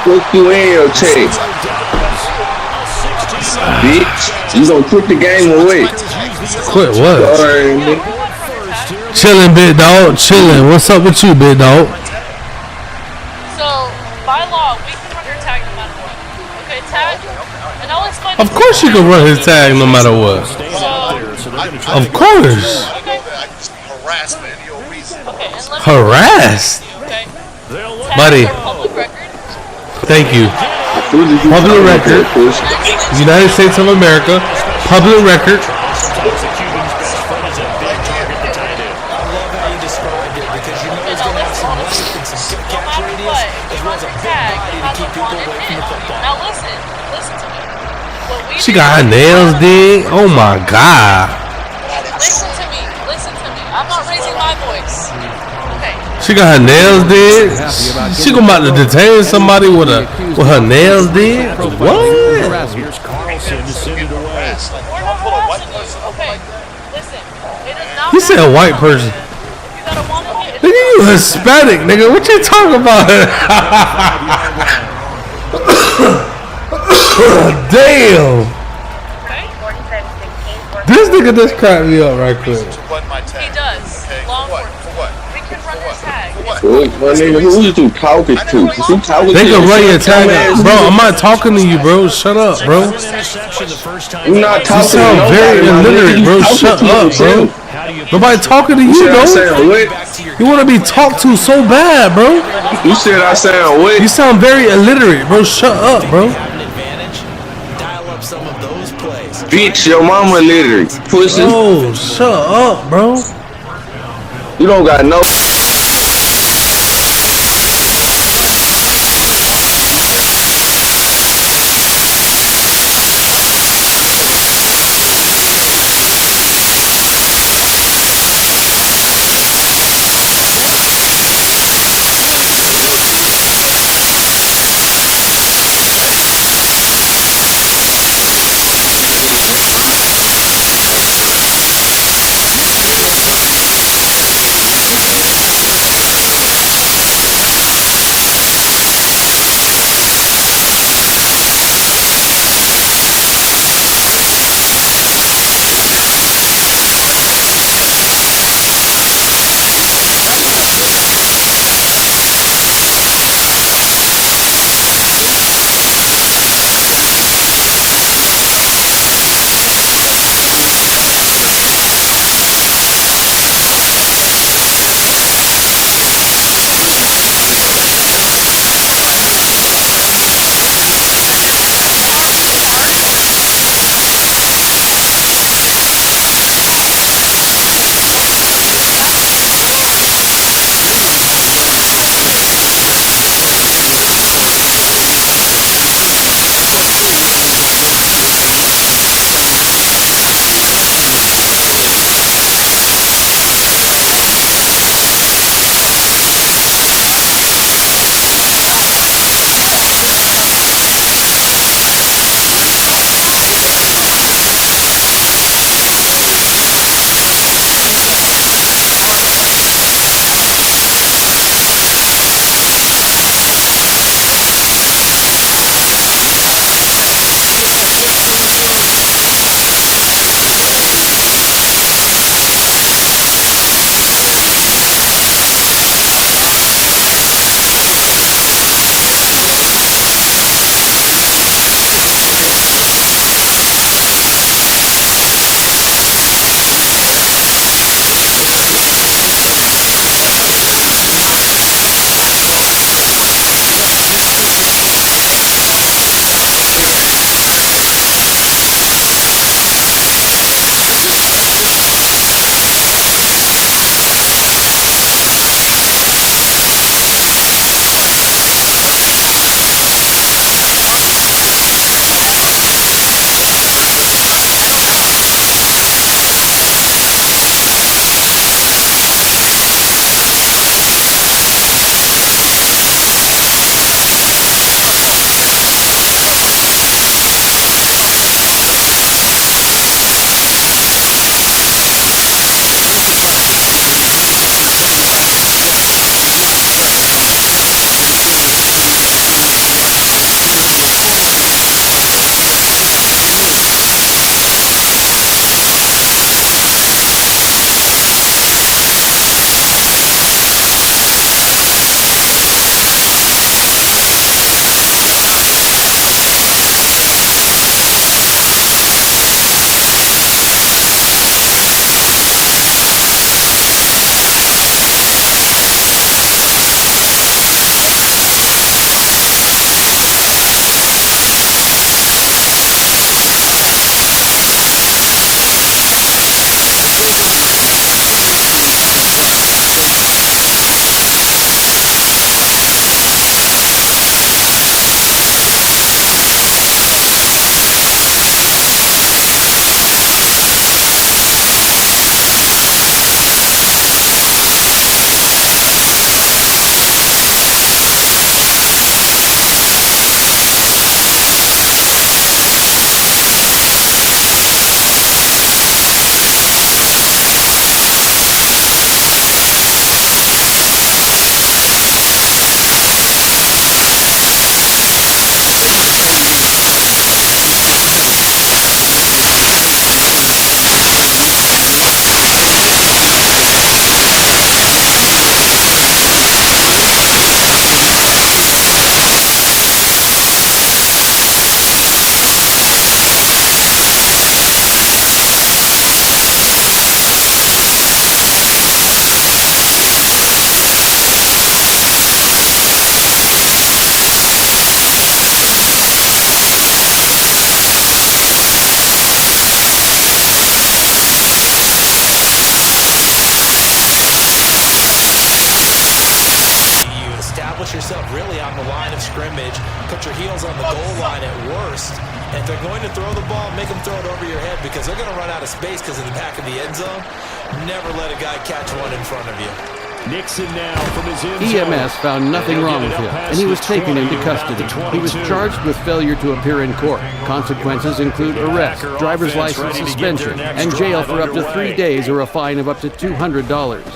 Fuck you in your chat. Bitch. You gonna put the game away. Quit what? Alright, nigga. Chilling, big dog. Chilling. What's up with you, big dog? So, by law, we can run your tag no matter what. Okay, tag, and I'll explain. Of course you can run his tag no matter what. Of course. Okay, Harassment, your reason. okay, and let me. Harassed. Okay. Buddy. Tags are public record. Thank you. Who did you Public call record. that, pussy? United States of America. Public record. No matter what, if you run your tag, it has a one and hit. Now listen to me. What we She do- got her nails did. Oh my god. Listen to me. I'm not raising my voice. Okay. She got her nails did. She gonna about to detain somebody with her nails did. What? Here's Carlson to send it away. We're not harassing you. Okay. Listen. It is not. He said a white person. You got a one and hit. Nigga, you Hispanic, nigga. What you talking about? Damn. This nigga just cracked me up right quick. He does. Law enforcement. We can run your tag. What, my nigga, who you two talking to? Who talking They to? can run your tag, Dumbass bro. nigga. I'm not talking to you, bro. Shut up, bro. Interception the first time. You not You talking to sound nobody, very my nigga. illiterate, You bro. talking Shut to up, bro. yourself. Nobody talking to You you, said I though. sound what? You want to be talked to so bad, bro. You said I sound what? You sound very illiterate, bro. Shut up, bro. Have an advantage. Dial up some of those plays. Bitch, your mama literally. Pussy. Oh, shut up, bro. You don't got no. scrimmage, put your heels on the goal line at worst. And if they're going to throw the ball, make them throw it over your head because they're going to run out of space because of the back of the end zone. Never let a guy catch one in front of you. Nixon now from his end zone. EMS found nothing wrong with him, and he was taken into custody. He was charged with failure to appear in court. Consequences include arrest, driver's license suspension, and jail for up to 3 days or a fine of up to $200.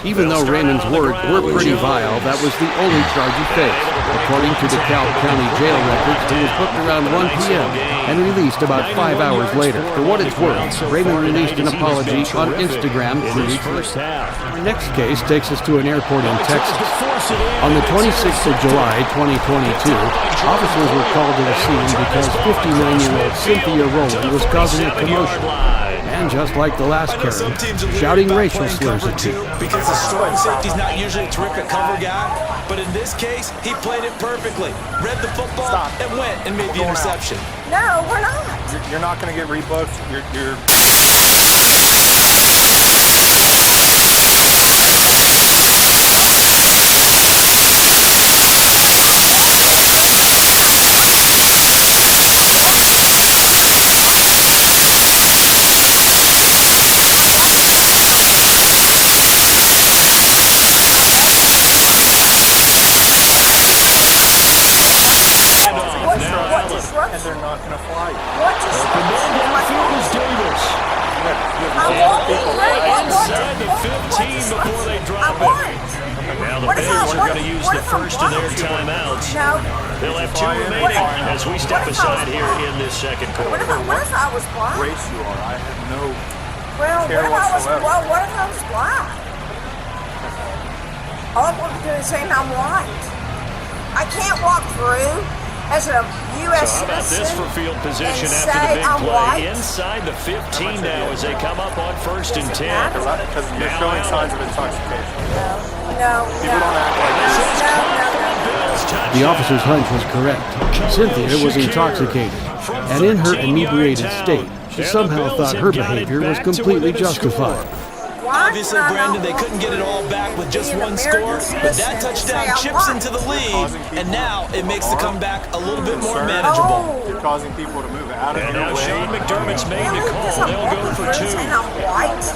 Even though Raymond's words were pretty vile, that was the only charge he faced. According to DeKalb County jail records, he was booked around 1 p.m. and released about 5 hours later. For what it's worth, Raymond released an apology on Instagram 3 weeks later. Our next case takes us to an airport in Texas. On the 26th of July, 2022, officers were called to the scene because 59-year-old Cynthia Rowland was causing a commotion. And just like the last Karen, shouting racial slurs at people. Because the strong safety's not usually a terrific cover guy, but in this case, he played it perfectly. Read the football and went and made the interception. No, we're not. You're not going to get rebooked. You're and they're not going to fly. What just Davis. Inside the 15 before they drop it. Now the Bears are going to use the first of their timeouts. They'll have 2 remaining as we step aside here in this second quarter. What if I was blind? Race you are. I have no care whatsoever. What if I was blind? All I'm going to do is say I'm white. I can't walk through as a U.S. So how about this for field position and after the big I'm play? white? Inside the 15 now as they come up on 1st and 10. Because you're showing signs of intoxication. No. People don't act like The officer's hunch was correct. Cynthia was intoxicated, and in her inebriated state, she somehow thought her behavior was completely justified. Obviously, Brandon, they couldn't get it all back with just one score, but that touchdown chips into the lead, and now it makes the comeback a little bit more manageable. You're causing people to move out of And your now way. Sean McDermott's made the call. They'll go for 2. I'm white.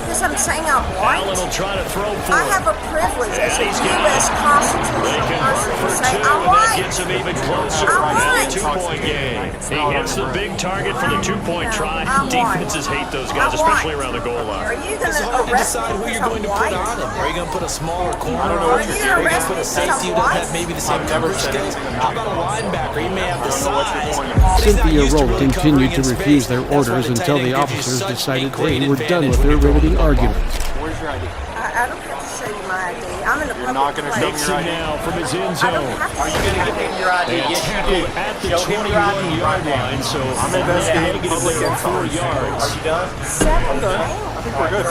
Because I'm saying I'm white. Allen will try to throw for I it. have a privilege as a He's got U.S. They constitutional convert person for to 2, say and I'm that white. gets him even closer. I'm Now white. a 2-point game. He hits the big target for the 2-point try. I'm white. Defenses hate those guys, I'm especially white. around the goal line. Are you going It's to hard to arrest decide me who you're because going to I'm put white? on him. Are you going to put a smaller corner Are on him? you Are you going going to put a safety who doesn't have maybe the same coverage skills? How about a linebacker? He may have the size. Cynthia Rowe continued to refuse their orders until the officers decided they were done with their riveting arguments. Where's your ID? I don't have to show you my ID. I'm in a You're not public going to show me place. your Nixon ID. now from his end I zone. don't have to Are you going to give him your ID? And Yes, you tackled do. at the Show him your ID 21-yard right now. line, so I'm net investigating negative public there, 4 info. yards. Are you done? 7 grand. I think we're good.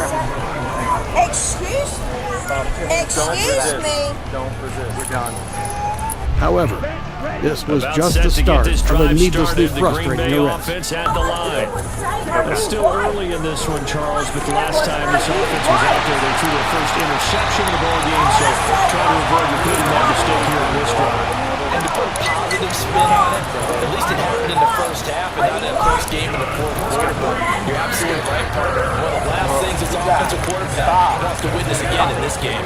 Excuse me. Excuse me. Don't resist. We're done. However, this was About just set the to get start this of a drive needlessly started. The Green frustrating Bay arrest. offense at the line. It's still early in this one, Charles, but the last time this offense was out there, they threw their first interception of the ball game, so try to avoid repeating that mistake here in this drive. And to put a positive spin on it, at least it happened in the first half and not in the first game in the fourth quarter. You're absolutely right, partner. One of the last things this offensive quarterback wants to witness again in this game.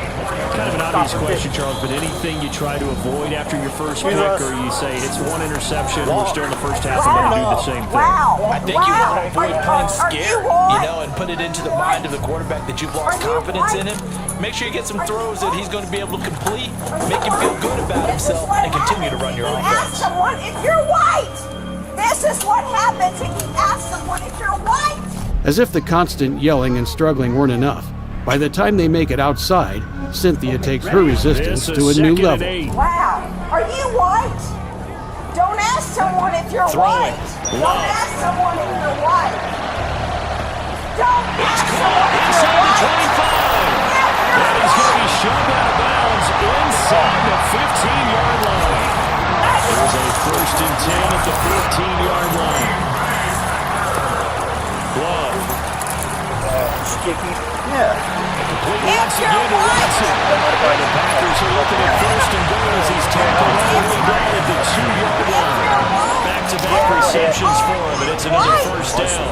Kind of an obvious question, Charles, but anything you try to avoid after your first pick, or you say it's one interception, we're still in the first half, I'm going to do the same thing. I think you want to avoid playing scared, and put it into the mind of the quarterback that you've lost confidence in him. Make sure you get some throws that he's going to be able to complete, make him feel good about himself, and continue to run your Ask offense. someone if you're white. This is what happens if you ask someone if you're white. As if the constant yelling and struggling weren't enough, by the time they make it outside, Cynthia takes her resistance to a new level. Wow. Are you white? Don't ask someone if you're white. Don't ask someone if you're white. Don't ask someone if you're white. And he's going to be shoved out of bounds inside the 15-yard line. There's a 1st and 10 at the 15-yard line. Glove. just kick me. Yeah. Complete once again to Watson. The Packers are looking at first and goal as he's tackled all the way down at the 2-yard line. Back-to-back receptions for him, and it's another first down.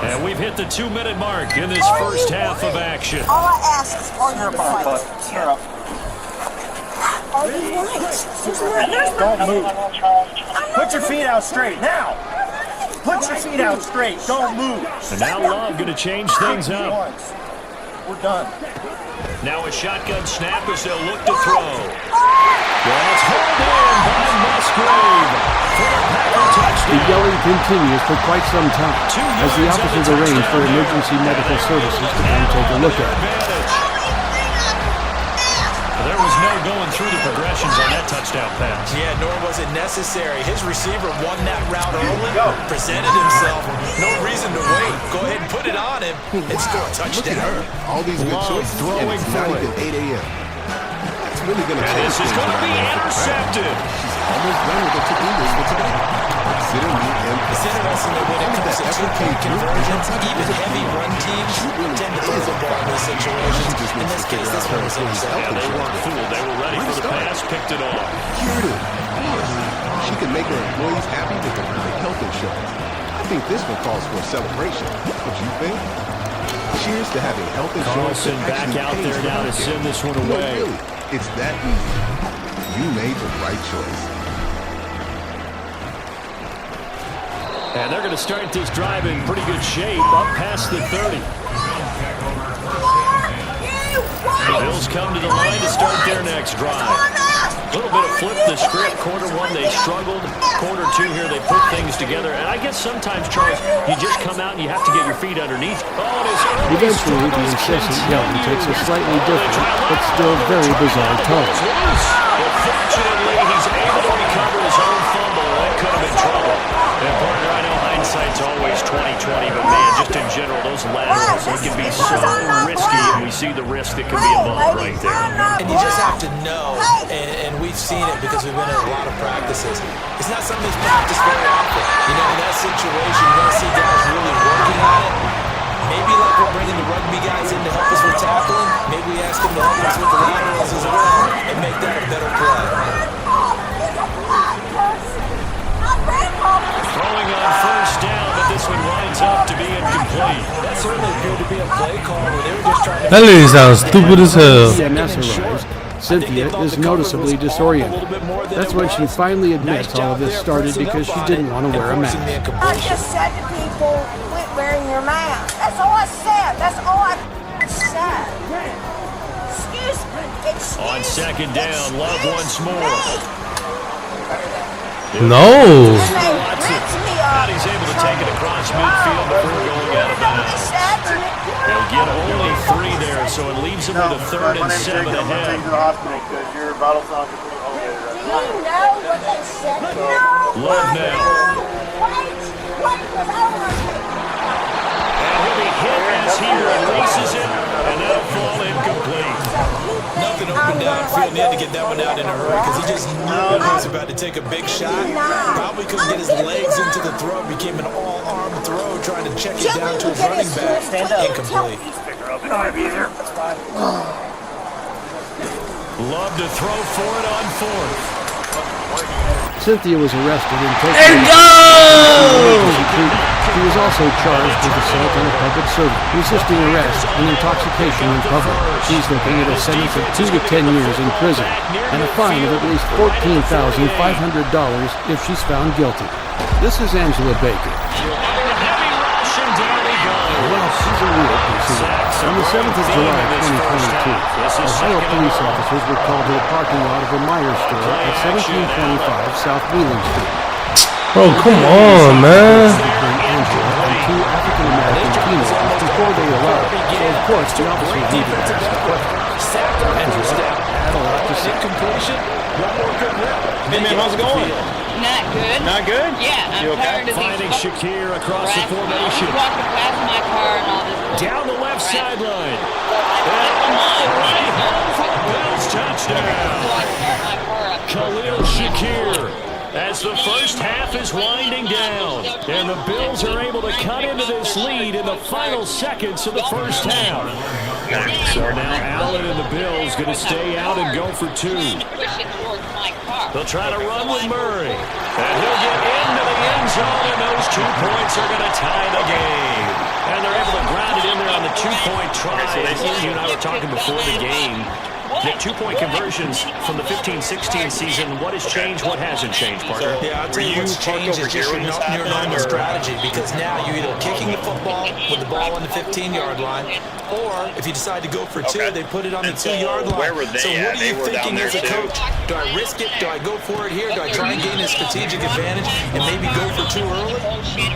And we've hit the 2-minute mark in this first half of action. All I ask is for you to fight. Are you right? Don't move. Put your feet out straight now. Put your feet out straight. Don't move. And now Love going to change things up. We're done. Now a shotgun snap as they'll look to throw. Well, it's hauled in by Musgrave for a Packer touchdown. The yelling continues for quite some time as the officers arrange for emergency medical services to come take a look at it. There was no going through the progressions on that touchdown pass. Yeah, nor was it necessary. His receiver won that route early, presented himself. No reason to wait. Go ahead and put it on him and score a touchdown. All these good choices, and it's not even 8 a.m. That's really going to change. This is going to be intercepted. She's almost done with the to-do list for today. Consider me in. It's interesting that when it comes to two-point conversions, even heavy run teams tend to throw the ball in these situations. In this case, this one was intercepted. Yeah, they weren't fooled. They were ready for the pass, picked it off. She can make her employees happy with their health insurance. I think this one calls for a celebration. What you think? Cheers to having health insurance. Carlson back out there now to send this one away. No, really, it's that easy. You made the right choice. And they're going to start this drive in pretty good shape, up past the 30. The Bills come to the line to start their next drive. A little bit of flip the script. Quarter one, they struggled. Quarter two here, they put things together. And I guess sometimes, Charles, you just come out and you have to get your feet underneath. Eventually, the incessant yelling takes a slightly different, but still very bizarre tone. Fortunately, he's able to recover his own fumble. That could have been trouble. And partner, I know hindsight's always 20/20, but man, just in general, those laterals, they can be so risky, and we see the risk that can be involved right there. And you just have to know, and we've seen it because we've been at a lot of practices. It's not something that's practiced very often. You know, in that situation, you're going to see guys really working on it. Maybe like we're bringing the rugby guys in to help us with tackling. Maybe we ask them to help us with the laterals as well and make that a better play. Throwing on first down, but this one winds up to be incomplete. That certainly appeared to be a play call where they were just trying to... That lady sounds stupid as hell. CMS arrives. Cynthia is noticeably disoriented. That's when she finally admits all of this started because she didn't want to wear a mask. I just said to people, quit wearing your mask. That's all I said. That's all I said. Excuse me. On second down, Love once more. No. Now he's able to take it across midfield before going out of bounds. They'll get only 3 there, so it leaves him with a 3rd and 7 ahead. Love now. And he'll be hit as he releases it, and that'll fall incomplete. Nothing open downfield. He had to get that one out in a hurry because he just knew he was about to take a big shot. Probably couldn't get his legs into the throw. Became an all-arm throw, trying to check it down to his running back. Incomplete. Love to throw for it on 4th. Cynthia was arrested and taken. Let's go! She was also charged with assault on a public servant, resisting arrest, and intoxication in public. She's looking at a sentence of 2 to 10 years in prison and a fine of at least $14,500 if she's found guilty. This is Angela Baker. Well, she's a real piece of work. On the 7th of July, 2022, Ohio police officers were called to the parking lot of a Meijer store at 1725 South Wheeling Street. Bro, come on, man. Angela and 2 African-American teenagers before they arrived, so of course the officers needed to ask a question. Angela had a lot to say. Hey man, how's it going? Not good. Not good? Yeah, I'm tired of Finding these Shakir across the formation. walking past my car and all this. Down the left sideline. Come on. Bills touchdown. Khalil Shakir. as the first half is winding down. And the Bills are able to cut into this lead in the final seconds of the first half. So now Allen and the Bills going to stay out and go for two. They'll try to run with Murray. And he'll get into the end zone, and those 2 points are going to tie the game. And they're able to ground it in there on the two-point try. You and I were talking before the game. The 2-point conversions from the 15-16 season, what has changed, what hasn't changed, partner? Yeah, I'll tell you what's changed is just your normal strategy, because now you're either kicking the football with the ball on the 15-yard line, or if you decide to go for two, they put it on the 2-yard line. Where were they so what at? are you They were thinking down as a there, too. coach? Do I risk it? Do I go for it here? Do I try and gain a strategic advantage and maybe go for two early?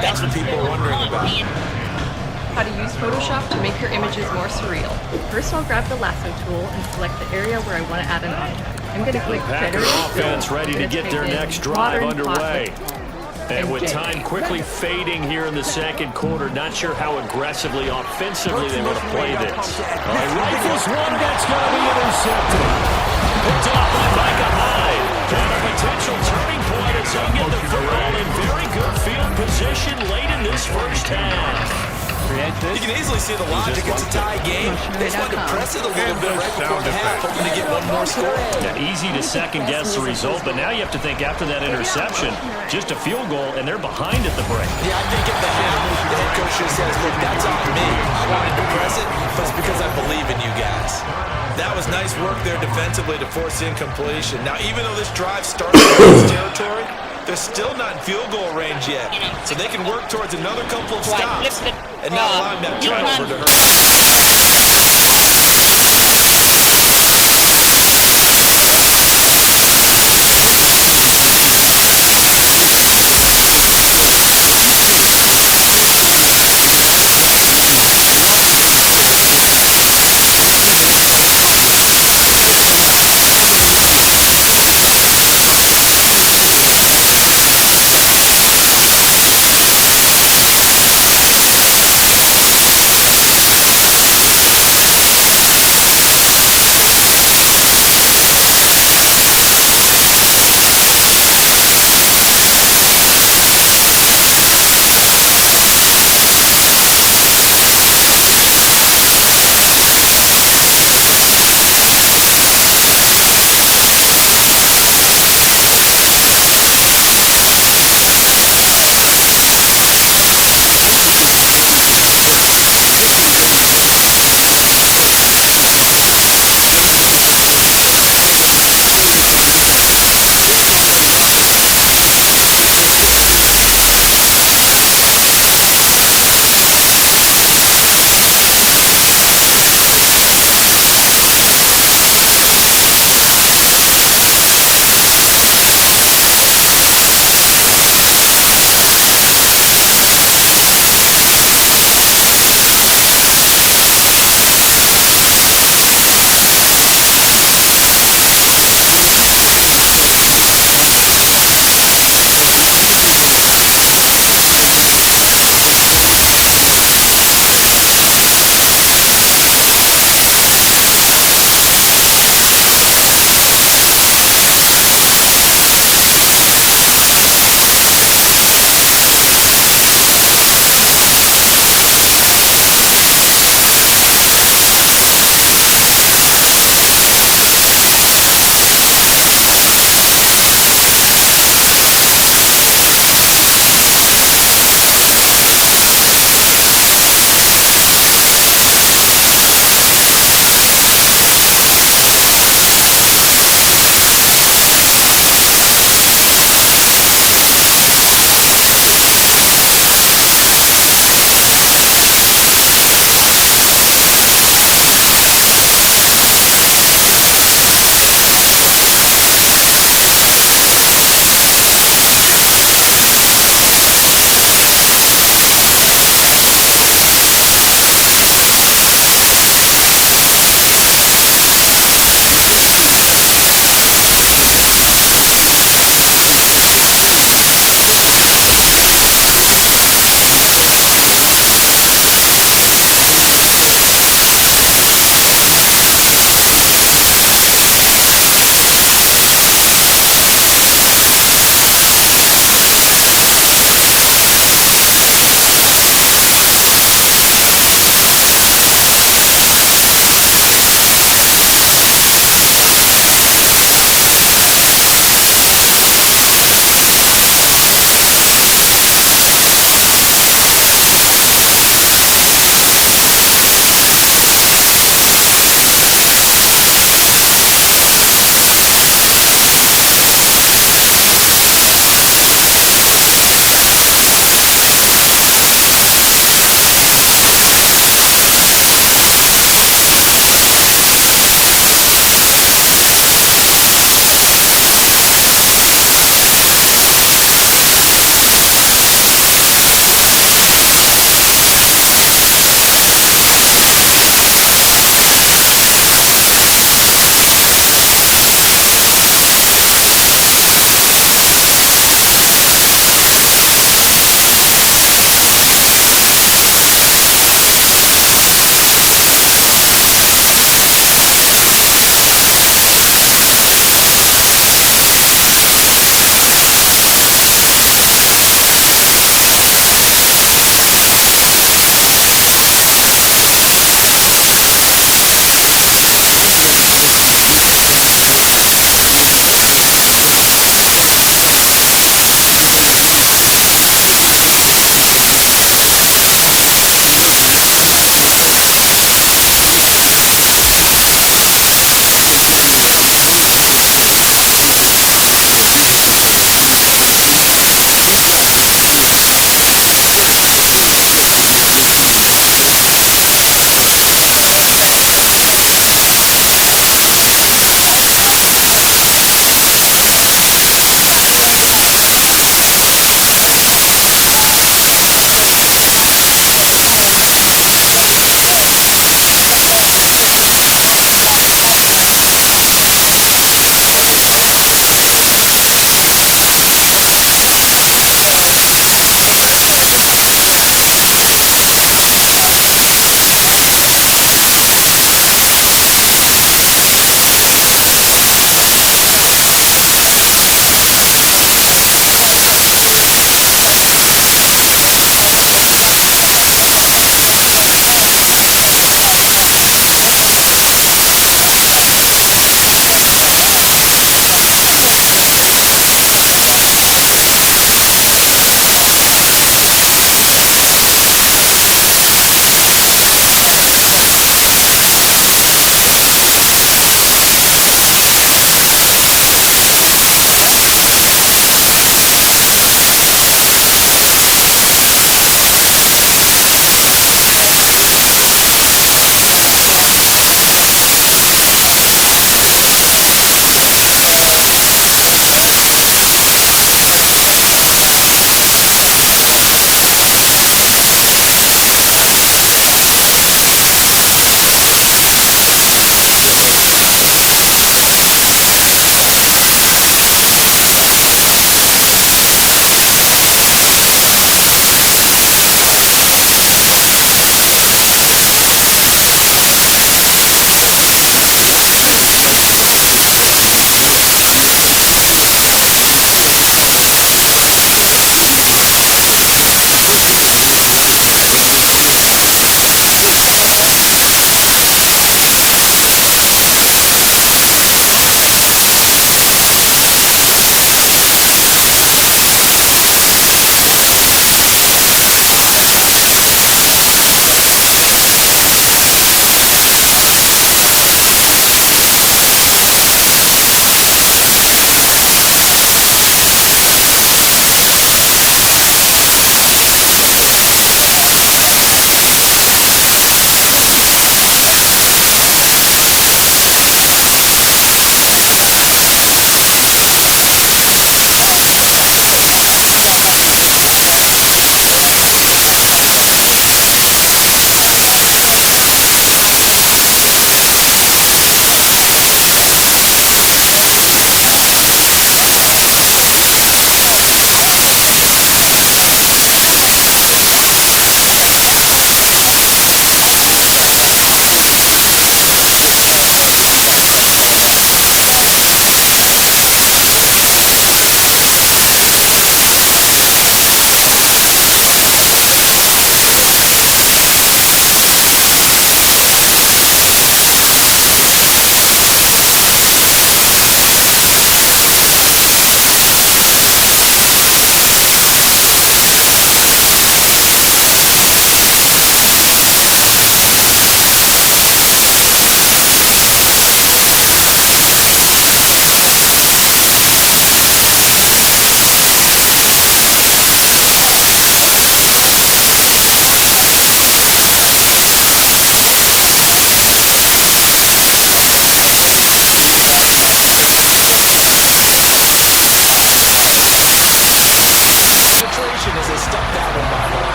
That's what people are wondering about. How to use Photoshop to make your images more surreal. First, I'll grab the lasso tool and select the area where I want to add an object. I'm going to click Packer Better offense ready to get their next drive underway. And with time quickly fading here in the second quarter, not sure how aggressively, offensively they want to play this. All right, rifles one, that's going to be intercepted. Picked off by Micah Hyde. And a potential turning point as they get the football in very good field position late in this first half. You can easily see the logic. It's a tie game. They just wanted to press it a little bit right before the half, hoping to get one more score. Yeah, easy to second-guess the result, but now you have to think after that interception, just a field goal, and they're behind at the break. Yeah, I think at the half, the head coach just says, look, that's on me. I wanted to press it, but it's because I believe in you guys. That was nice work there defensively to force incompletion. Now, even though this drive started in this territory, they're still not in field goal range yet. So they can work towards another couple of stops and not allowing that turnover to hurt.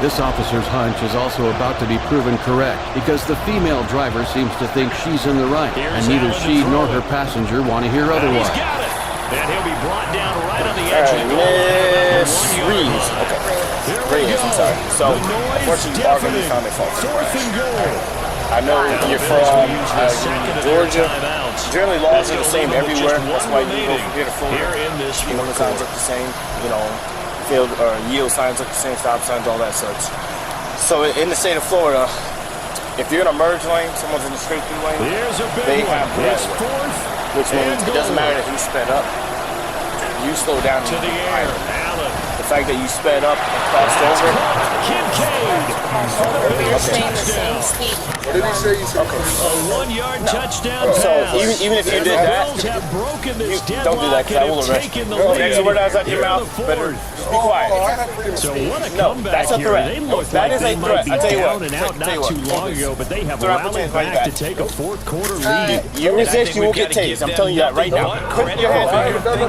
This officer's hunch is also about to be proven correct because the female driver seems to think she's in the right, and neither she nor her passenger want to hear otherwise. And he'll be brought down right on the edge of the goal. Miss Reeves. Okay. Reyes, I'm sorry. So, unfortunately, you are going to be found at fault. I know you're from Georgia. Generally, laws are the same everywhere. That's why you go from here to Florida. You know, the signs look the same. You know, field or yield signs look the same, stop signs, all that such. So, in the state of Florida, if you're in a merge lane, someone's in the straight through lane, they have the right way. Which means it doesn't matter if you sped up, you slow down to the air. The fact that you sped up and crossed over. What did he say? A 1-yard touchdown So pass. even if you did that, don't do that because I will arrest you. Next word out of your mouth, better be quiet. So what a No, comeback that's a here. threat. They look That like is they a might threat. be I tell you down what. and out not too long ago, but they have Throw out the rallied chance right back to back. take a fourth quarter lead. You resist, you will get tased. I'm telling you that right now. Put your hands behind your back.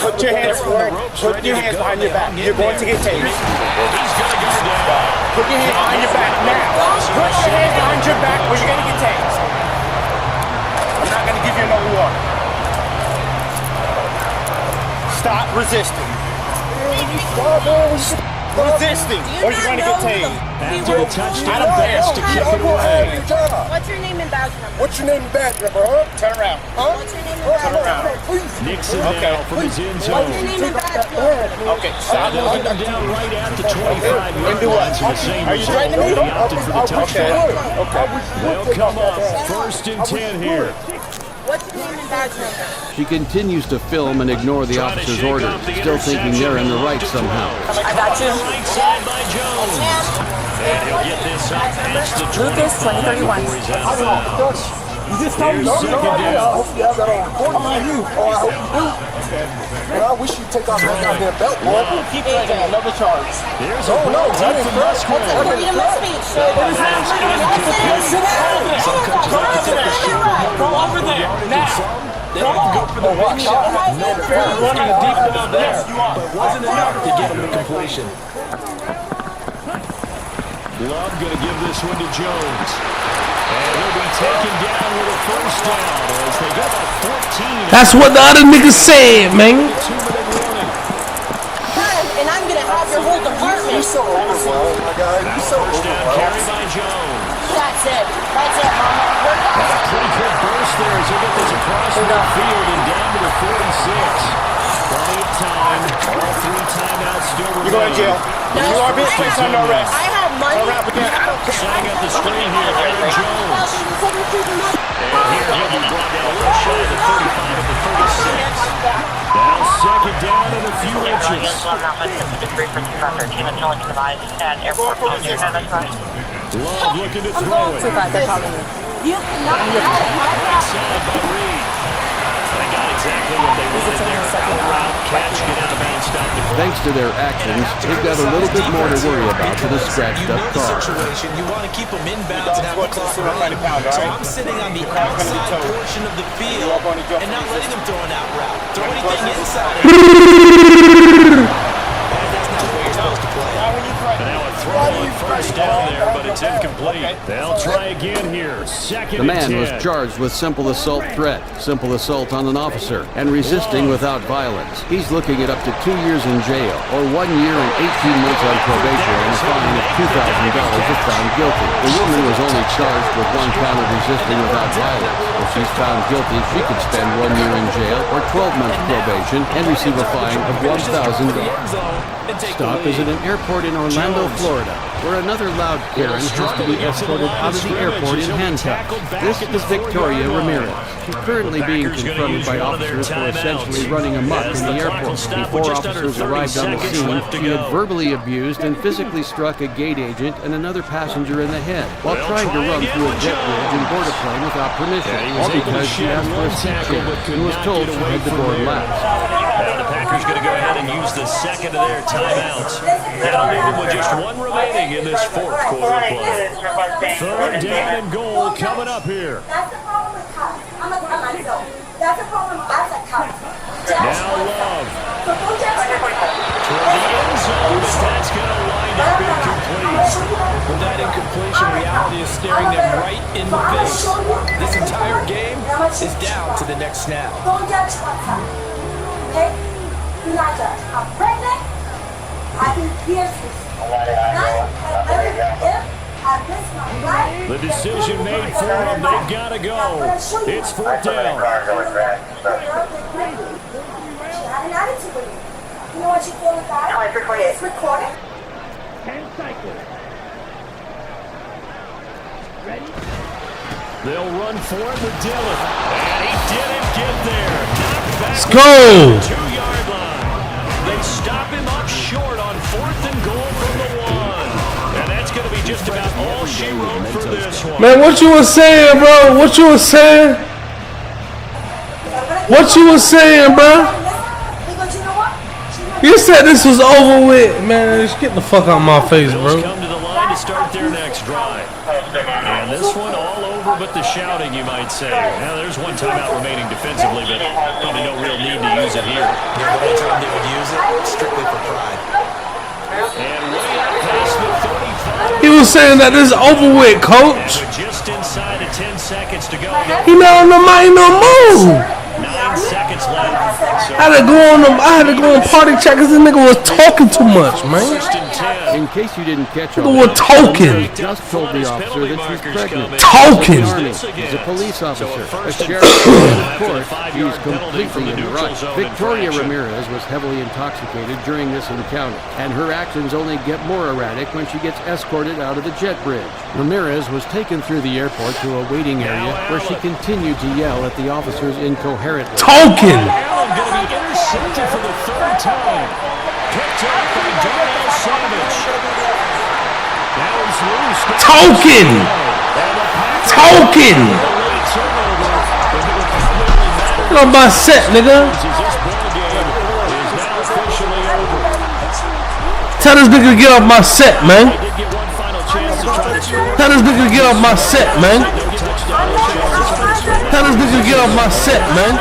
Put your hands behind your back. You're going to get tased. Put your hands behind your back now. Put your hands behind your back or you're going to get tased. I'm not going to give you another warning. Stop resisting. Resisting or you're going to get tased. After the touchdown pass to kick it away. What's your name and badge number? What's your name and badge number, huh? Turn around. What's your name and badge number? Nixon now from his end zone. What's your name and badge number? Okay, Now they'll get him down right at the 25-yard line. So the same Are you result, threatening me? but he opted for the touchdown. Okay. They'll come up first and 10 here. What's your name and badge number? She continues to film and ignore the officer's orders, still thinking they're in the right somehow. I got you. Right side by Jones. And he'll get this up past the 20. Lucas, 2031. You just told me, I hope you have that on recording on you. Oh, I hope you do. And I wish you'd take off that goddamn belt, boy. Keep taking another charge. There's a ball deep from Musgrave. Go over there now. They didn't go for the big shot. Running a deep ball there, but wasn't enough to get him the completion. Love going to give this one to Jones. And he'll be taken down with a first down as they go up 14. That's what the other niggas said, man. And I'm gonna have your whole department. You're so overwhelmed, my guy. You're so First down carry overwhelmed. by Jones. That's it, mama. That's a pretty good burst there as he'll get this across the field and down to the 46. Plenty of time. All 3 timeouts still remain. You're going to jail. You are being placed under arrest. I have money. Setting up the screen here, Aaron Jones. And here he'll be brought down a little shy of the 35 of the 36. Now second down and a few inches. Love looking to throw it. Right side by Reed. They got exactly what they wanted there. Out route, catch, get out of bounds, stop the clock. Thanks to their actions, they've got a little bit more to worry about than a scratched-up car. Situation, you want to keep them inbounds and have the clock running. So I'm sitting on the outside portion of the field and not letting them throw an out route. Throw anything inside. That's not where you're supposed to play. Now a throw on first down there, but it's incomplete. They'll try again here. Second The man and was 10. charged with simple assault threat, simple assault on an officer, and resisting without violence. He's looking at up to 2 years in jail, or 1 year and 18 months on probation and a fine of $2,000 if found guilty. The woman was only charged with 1 count of resisting without violence. If she's found guilty, she could spend 1 year in jail or 12 months probation and receive a fine of $1,000. Stop is at an airport in Orlando, Florida, where another loud Karen has to be escorted out of the airport in handcuffs. This is Victoria Ramirez. She's currently being confronted by officers for essentially running amok in the airport. Before officers arrived on the scene, she had verbally abused and physically struck a gate agent and another passenger in the head while trying to run through a jet bridge and board a plane without permission, all because she asked for a seat change and was told she had the door latched. Now the Packers going to go ahead and use the second of their timeouts. That'll leave them with just 1 remaining in this fourth quarter play. Third down and goal coming up here. That's the problem with cops. I'm gonna tell myself. That's the problem as a cop. Now Love. So go check toward the end zone, but that's going to wind up incomplete. With that incompletion, reality is staring them right in the face. This entire game is down to the next snap. Don't judge myself. Okay? Do not judge. I'm pregnant. I can pierce this. The decision made for them. They've got to go. It's 4th down. An attitude with you. You know what you feel with that? It's recorded. 10 seconds. Ready? They'll run for it with Dillon. And he didn't get there. Knocked back. Let's go. 2-yard line. They stop him up short on 4th and goal from the 1. And that's going to be just about all she wrote for this one. Man, what you was saying, bro? What you was saying? What you was saying, bro? You said this was over with, man. Just get the fuck out of my face, bro. Come to the line to start their next drive. And this one all over but the shouting, you might say. Now, there's one timeout remaining defensively, but probably no real need to use it here. The only time they would use it, strictly for pride. And way out past the 35. He was saying that this is over with, coach. Just inside of 10 seconds to go. He not on the mind no move. 9 seconds left. I had to go on party check because this nigga was talking too much, man. In case you didn't catch on, We're talking. just told the officer that she's pregnant. Talking. He's a police officer, a sheriff, and of course, he's completely in the right. Victoria Ramirez was heavily intoxicated during this encounter, and her actions only get more erratic when she gets escorted out of the jet bridge. Ramirez was taken through the airport to a waiting area where she continued to yell at the officers incoherently. Talking. Allen going to be intercepted for the 3rd time. Picked up by Darnell Savage. That was loose. Talking. Talking. Get on my set, nigga. Tell this nigga to get off my set, man. Tell this nigga to get off my set, man. Tell this nigga to get off my set, man.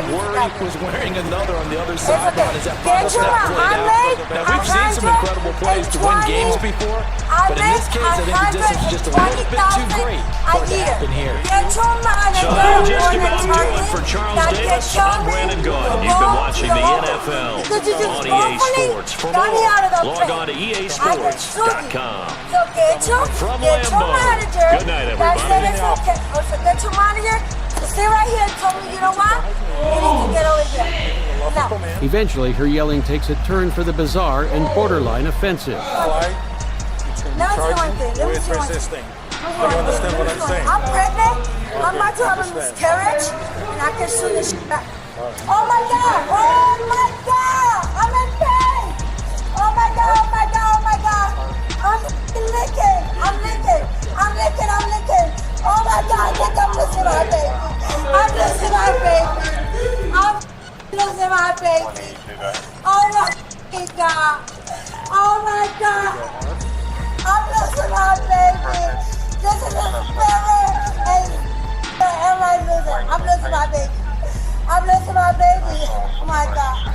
Worry was wearing another on the other sideline as that final snap played out. Now, we've seen some incredible plays to win games before, but in this case, I think the distance is just a little bit too great for it to happen here. So that'll just about do it for Charles Davis. I'm Brandon Gordon. You've been watching the NFL on EA Sports. For more, log on to EASports.com. From Lambeau, good night, everybody. Stay right here and tell me, you know what? You need to get over here. No. Eventually, her yelling takes a turn for the bizarre and borderline offensive. Now it's one thing. Let me see one thing. You understand what I'm saying? I'm pregnant. I'm about to have a miscarriage, and I can sue this shit back. Oh my God! Oh my God! I'm in pain! Oh my God! Oh my God! Oh my God! I'm licking! I'm licking! I'm licking! I'm licking! Oh my God! I think I'm losing my baby! I'm losing my baby! I'm losing my baby! Oh my God! Oh my God! I'm losing my baby! This is a spirit! And I'm losing! I'm losing my baby! I'm losing my baby! Oh my God!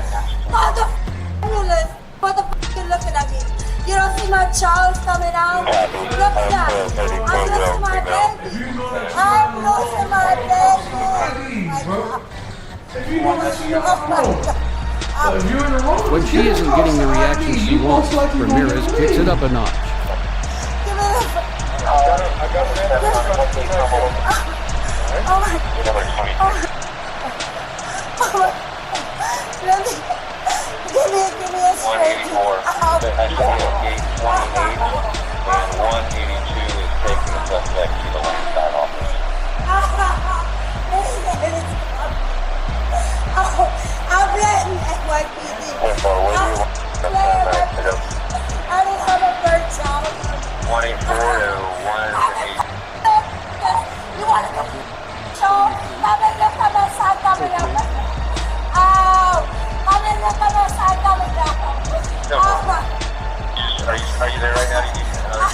Motherfuckers! Motherfuckers looking at me! You don't see my child coming out? Look at that! I'm losing my baby! I'm losing my baby! When she isn't getting the reaction she wants, Ramirez kicks it up a notch. Oh my Give me a straight. 184 has to be at gate 28, and 182 is taking the suspect to the landside office. I'm letting NYPD. I don't have a bird child. 184 to 180. You want to go? So, look at my side coming up. Look at my side coming down. Are you there right now? Do you need another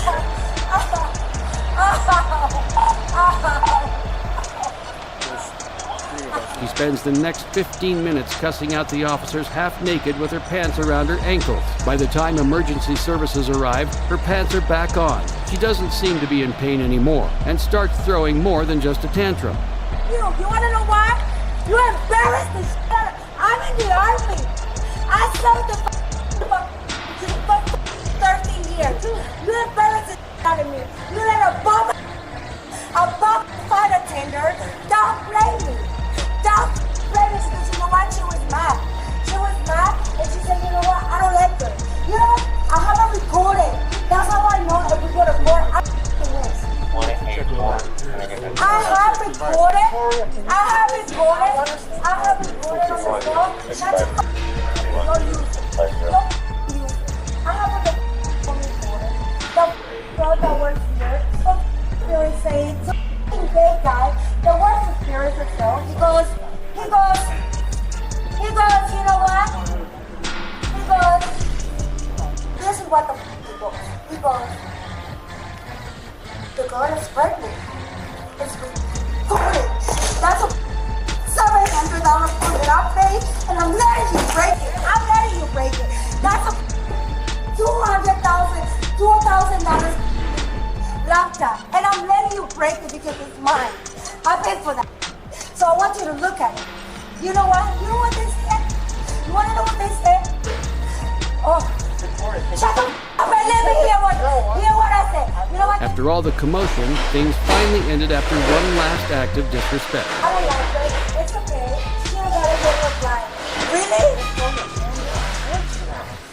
unit? She spends the next 15 minutes cussing out the officers half naked with her pants around her ankles. By the time emergency services arrive, her pants are back on. She doesn't seem to be in pain anymore and starts throwing more than just a tantrum. You wanna know why? You embarrassed the shit out of. I'm in the army. I served for 13 years. You embarrassed the shit out of me. You let a bomb flight attendant don't blame me. Don't blame me because you know what? She was mad. She was mad and she said, you know what? I don't like her. You know, I have a recording. That's how I know if we go to court, I win. I have recorded on the phone. Not to don't use it. Don't use it. I have a recorded. The girl that works here, so really saying, so gay guy that works with spirits or so, he goes, you know what? He goes, this is what he goes. He goes, the girl is pregnant. It's recorded. That's a $700 food that I paid, and I'm letting you break it. That's a $2,000 laptop, and I'm letting you break it because it's mine. I paid for that. So I want you to look at it. You know what? You know what they said? You want to know what they said? Oh, shut up and let me hear what I said. You know what? After all the commotion, things finally ended after one last act of disrespect. I don't like it. It's okay. She don't gotta get reply. Really?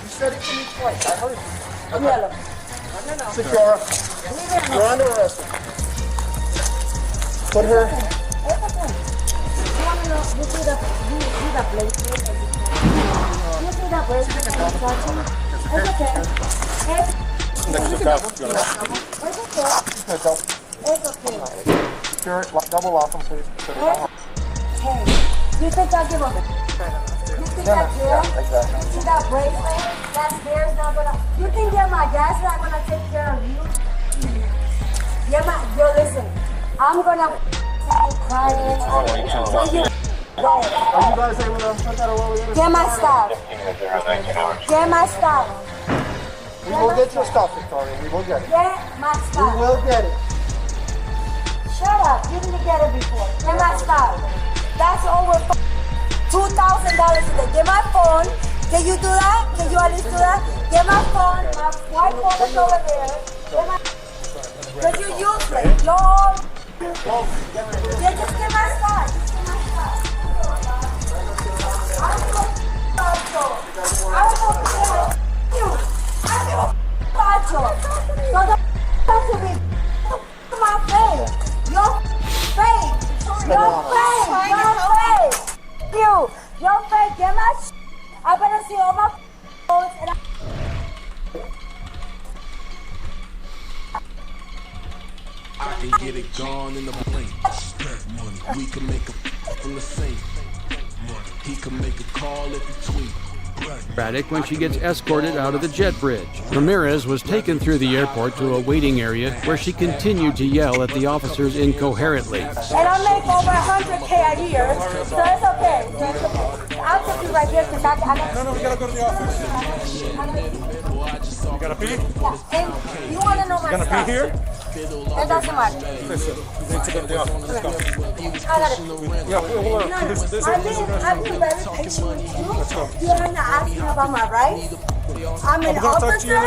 You said it to me twice. I heard you. Yellow. Secure. You're under arrest. Put her. It's okay. You want to know? You see the bracelet? You see the bracelet? It's okay. It's okay. Secure it. Double lock them, please. Hey, you think I'll give up? You think that girl? You see that bracelet? That bear's not gonna. You think that my dad's not gonna take care of you? Yo, listen. I'm gonna crying. So you. Are you guys able to put that away? Get my stuff. Get my stuff. We will get your stuff, Victoria. We will get it. Get my stuff. We will get it. Shut up. You didn't get it before. Get my stuff. That's over $2,000 a day. Get my phone. Can you do that? Can you at least do that? Get my phone. My white phone is over there. Get my. Because you're useless. No. Yeah, just get my stuff. Just get my stuff. I don't know you. I give a macho. So the to be my face. Your face. Your face. Your face. Get my I better see all my phones and I can get it gone in the blink. We can make a from the sink. He can make a call if he tweet. Braddock when she gets escorted out of the jet bridge. Ramirez was taken through the airport to a waiting area where she continued to yell at the officers incoherently. And I make over $100K a year, so it's okay. I'll take you right here because No, we gotta go to the office. You gotta pee? Yeah, and you want to know my You gonna pee here? It doesn't matter. Listen, we need to go to the office. Let's go. I gotta pee. Yeah, hold on. No, This I've been very patient with you. Let's go. You are not asking about my rights. I'm an officer. I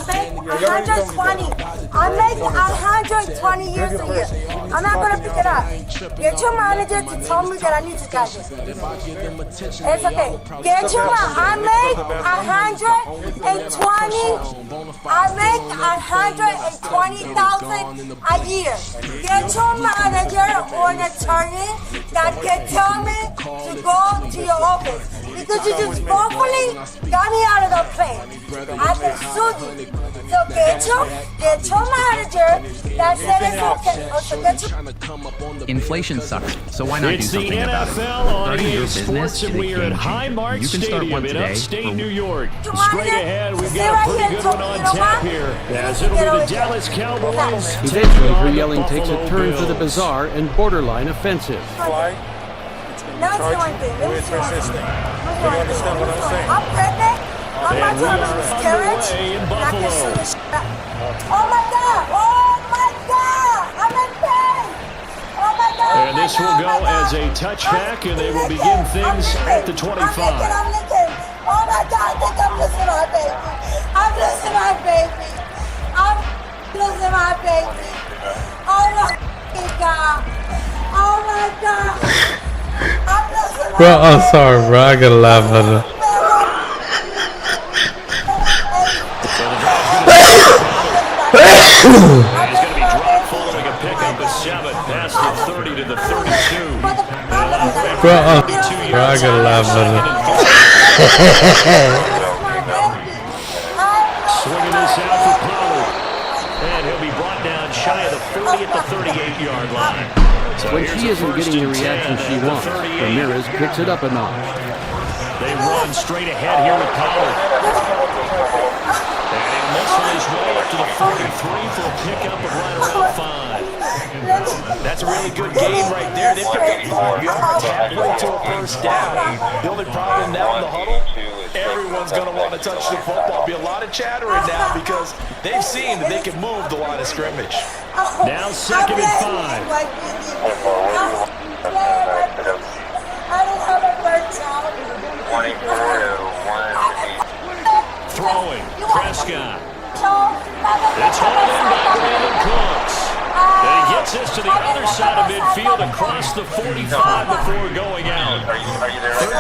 make 120. I make 120 years a year. I'm not gonna pick it up. Get your manager to tell me that I need to catch it. It's okay. Get your manager. I make 120. I make 120,000 a year. Get your manager or an attorney that can tell me to go to your office because you just wrongfully got me out of the plane. I can sue you. So get your manager that said it's okay. Also get your Inflation sucks, so why not do something about it? It's the NFL on Starting your EA business Sports, is and a we are game at changer. Highmark You can start one Stadium in today upstate for New York. Come Straight on, ahead, we've stay got a right pretty here, good so one on you know tap what? here. As You it'll get be over the here. Dallas Cowboys. Eventually, her yelling takes a turn for the bizarre and borderline offensive. Fly. It's going Now it's one thing. Let me see one thing. Do you understand what I'm saying? I'm pregnant. I'm about to have a miscarriage. And I can see the Oh my God! Oh my God! I'm in pain! Oh my God! And this will go as a touchback, and they will begin things at the 25. I'm licking. Oh my God! I think I'm losing my baby. I'm losing my baby. I'm losing my baby. Oh my God! Oh my God! I'm losing my Bro, I'm sorry, bro. I gotta laugh at her. He's going to be dropped following a pickup of 7 past the 30 to the 32. Bro, I gotta laugh at her. Swinging this out for Pollard. And he'll be brought down shy of the 40 at the 38-yard line. So when she isn't getting the reaction she wants, Ramirez picks it up a notch. They run straight ahead here with Pollard. And he'll miss on his way up to the 43 for a pickup of right around 5. That's a really good gain right there. They picked up 5 yards halfway to a first down. The only problem now in the huddle, everyone's going to want to touch the football. Be a lot of chattering now because they've seen that they can move the line of scrimmage. Now 2nd and 5. I don't have a bird child. Throwing, Prescott. It's hauled in by Brandon Cooks. And he gets this to the other side of midfield across the 45 before going out.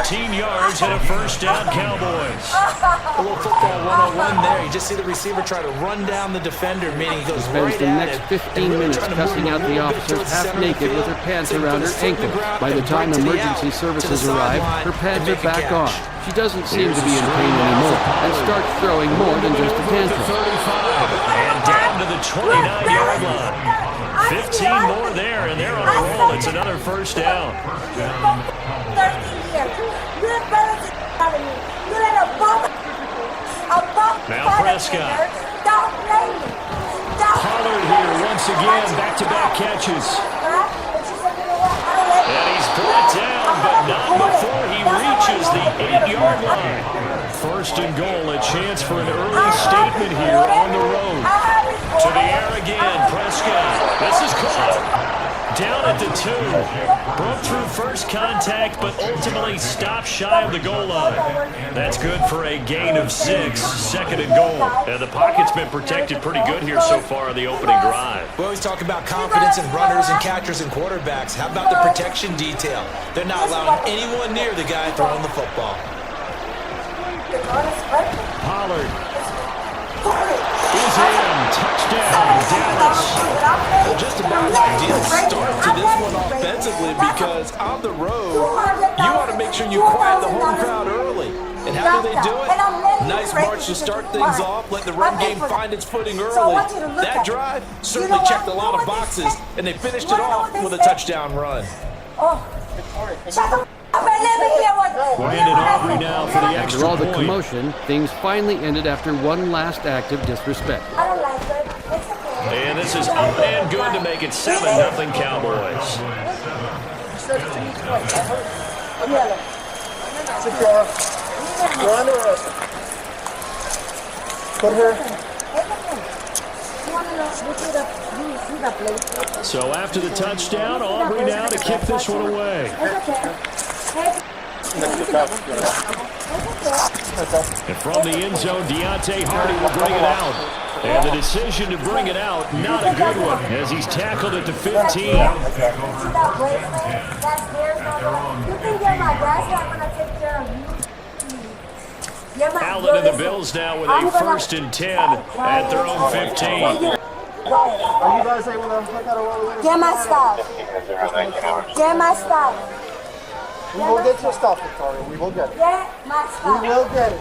13 yards and a first down, Cowboys. A little football 101 there. You just see the receiver try to run down the defender, meaning he goes Spends right the at next it. 15 minutes cussing out the officers half naked with her pants around her ankles. By the time emergency services arrive, her pads are back on. She doesn't seem to be in pain anymore and starts throwing more than just a tantrum. 35 and down to the 29-yard line. 15 more there, and they're on a roll. It's another first down. 13 years. You're embarrassing me. You let a bum Now Prescott. Don't blame me. Pollard here once again, back-to-back catches. And he's brought down, but not before he reaches the 8-yard line. First and goal, a chance for an early statement here on the road. To the air again, Prescott. This is caught. Down at the 2. Broke through first contact, but ultimately stopped shy of the goal line. That's good for a gain of 6. 2nd and goal. And the pocket's been protected pretty good here so far in the opening drive. We always talk about confidence in runners and catchers and quarterbacks. How about the protection detail? They're not allowing anyone near the guy throwing the football. Pollard is in. Touchdown, Dallas. Well, just about an ideal start to this one offensively because on the road, you want to make sure you quiet the home crowd early. And how do they do it? Nice march to start things off, let the run game find its footing early. That drive certainly checked a lot of boxes, and they finished it off with a touchdown run. We're ended Aubrey now for the extra After all the point. commotion, things finally ended after one last act of disrespect. And this is up and good to make it 7-0 Cowboys. You're under arrest. Put her. So after the touchdown, Aubrey now to kick this one away. And from the end zone, Deontay Hardy will bring it out. And the decision to bring it out, not a good one, as he's tackled at the 15. Allen and the Bills now with a 1st and 10 at their own 15. Are you guys able to look at it? Get my stuff. Get my stuff. We will get your stuff, Victoria. We will get it. Get my stuff. We will get it.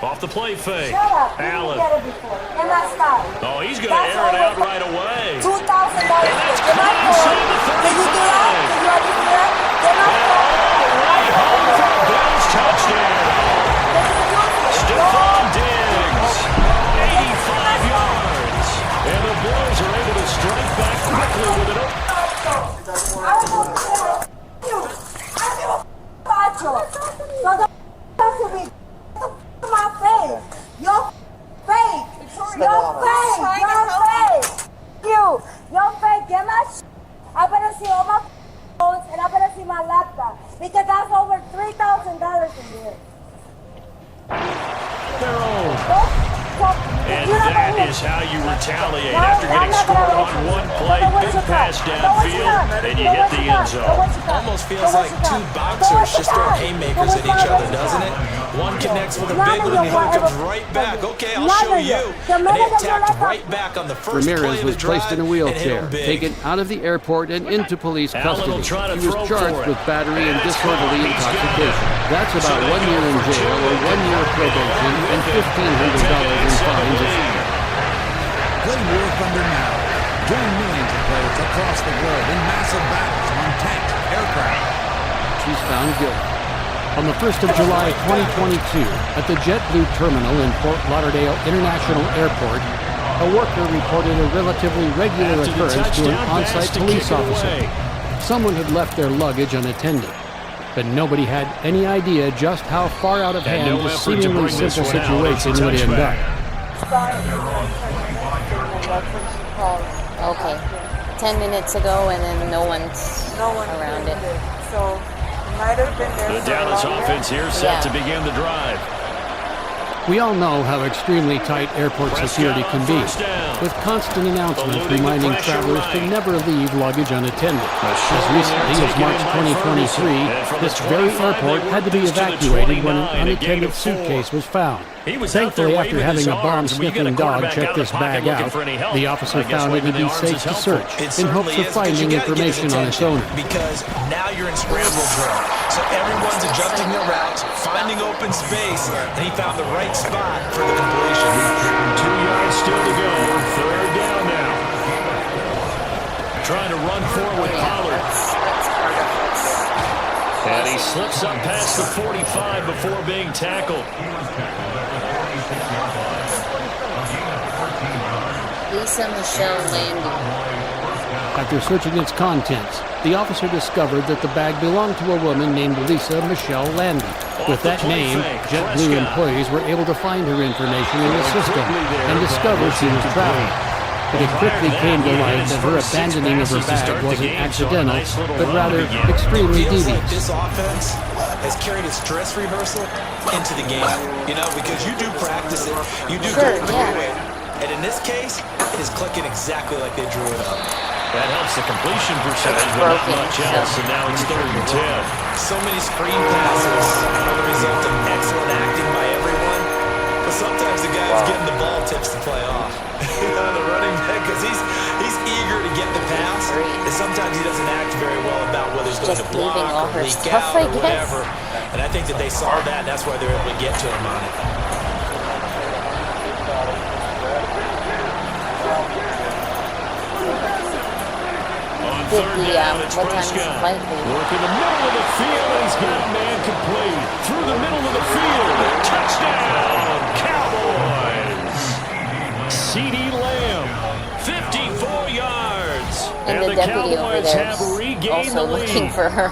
Off the play fake. Shut up. Allen. Get it before. Get my stuff. Oh, he's going to air it out right away. $2,000. That's Get my inside phone. the 35. Can you do that? Can you do that? Get my phone. Right home for a Bills touchdown. Stephon Diggs, 85 yards. And the Bills are able to strike back quickly with it. I don't know. Because that's over $3,000 a year. Their own. And that is how you retaliate after getting scored on one play, big pass downfield, and you hit the end zone. Almost feels like two boxers just throw haymakers at each other, doesn't it? One connects with a big one, and the other comes right back. Okay, I'll show you. And they attacked right back on the first Ramirez play of was the drive placed in a and wheelchair, hit him big. taken out of the airport and into police custody. He was charged with battery and disorderly intoxication. That's about 1 year in jail or 1 year probation and $1,500 in fines. Play War Thunder now. Join millions of players across the globe in massive battles on tanks, aircraft. She's found guilty. On the 1st of July 2022, at the JetBlue terminal in Fort Lauderdale International Airport, a worker reported a relatively regular occurrence to an on-site police officer. Someone had left their luggage unattended, but nobody had any idea just how far out of hand this seemingly simple situation would end up. Okay. 10 minutes ago, and then no one's around it. So, might have been there. The Dallas offense here set to begin the drive. We all know how extremely tight airport security can be, with constant announcements reminding travelers to never leave luggage unattended. As recently as March 2023, this very airport had to be evacuated when an unattended suitcase was found. Thankfully, after having a bomb-sniffing dog check this bag out, the officer found it to be safe to search, in hopes of finding information on its owner. Because now you're in scramble drill. So everyone's adjusting their routes, finding open space, and he found the right spot for the completion. 2 yards still to go. Third down now. Trying to run forward, Pollard. And he slips up past the 45 before being tackled. Lisa Michelle Landy. After searching its contents, the officer discovered that the bag belonged to a woman named Lisa Michelle Landy. With that name, JetBlue employees were able to find her information in the system and discover she was traveling. But it quickly came to light that her abandoning of her bag wasn't accidental, but rather extremely devious. This offense has carried its dress rehearsal into the game, you know, because you do practice it, you do go through it, and in this case, it is clicking exactly like they drew it up. That helps the completion percentage, but not much else, and now it's 3rd and 10. So many screen passes are the result of excellent acting by everyone, but sometimes the guy who's getting the ball tips the play off. The running back, because he's eager to get the pass, and sometimes he doesn't act very well about whether he's going to block or leak out or whatever. And I think that they saw that, and that's why they're able to get to him on it. What time is the flight leave? Work in the middle of the field, and he's got a man complete. Through the middle of the field. Touchdown, Cowboys. C.D. Lamb, 54 yards. And the deputy over there is also looking for her.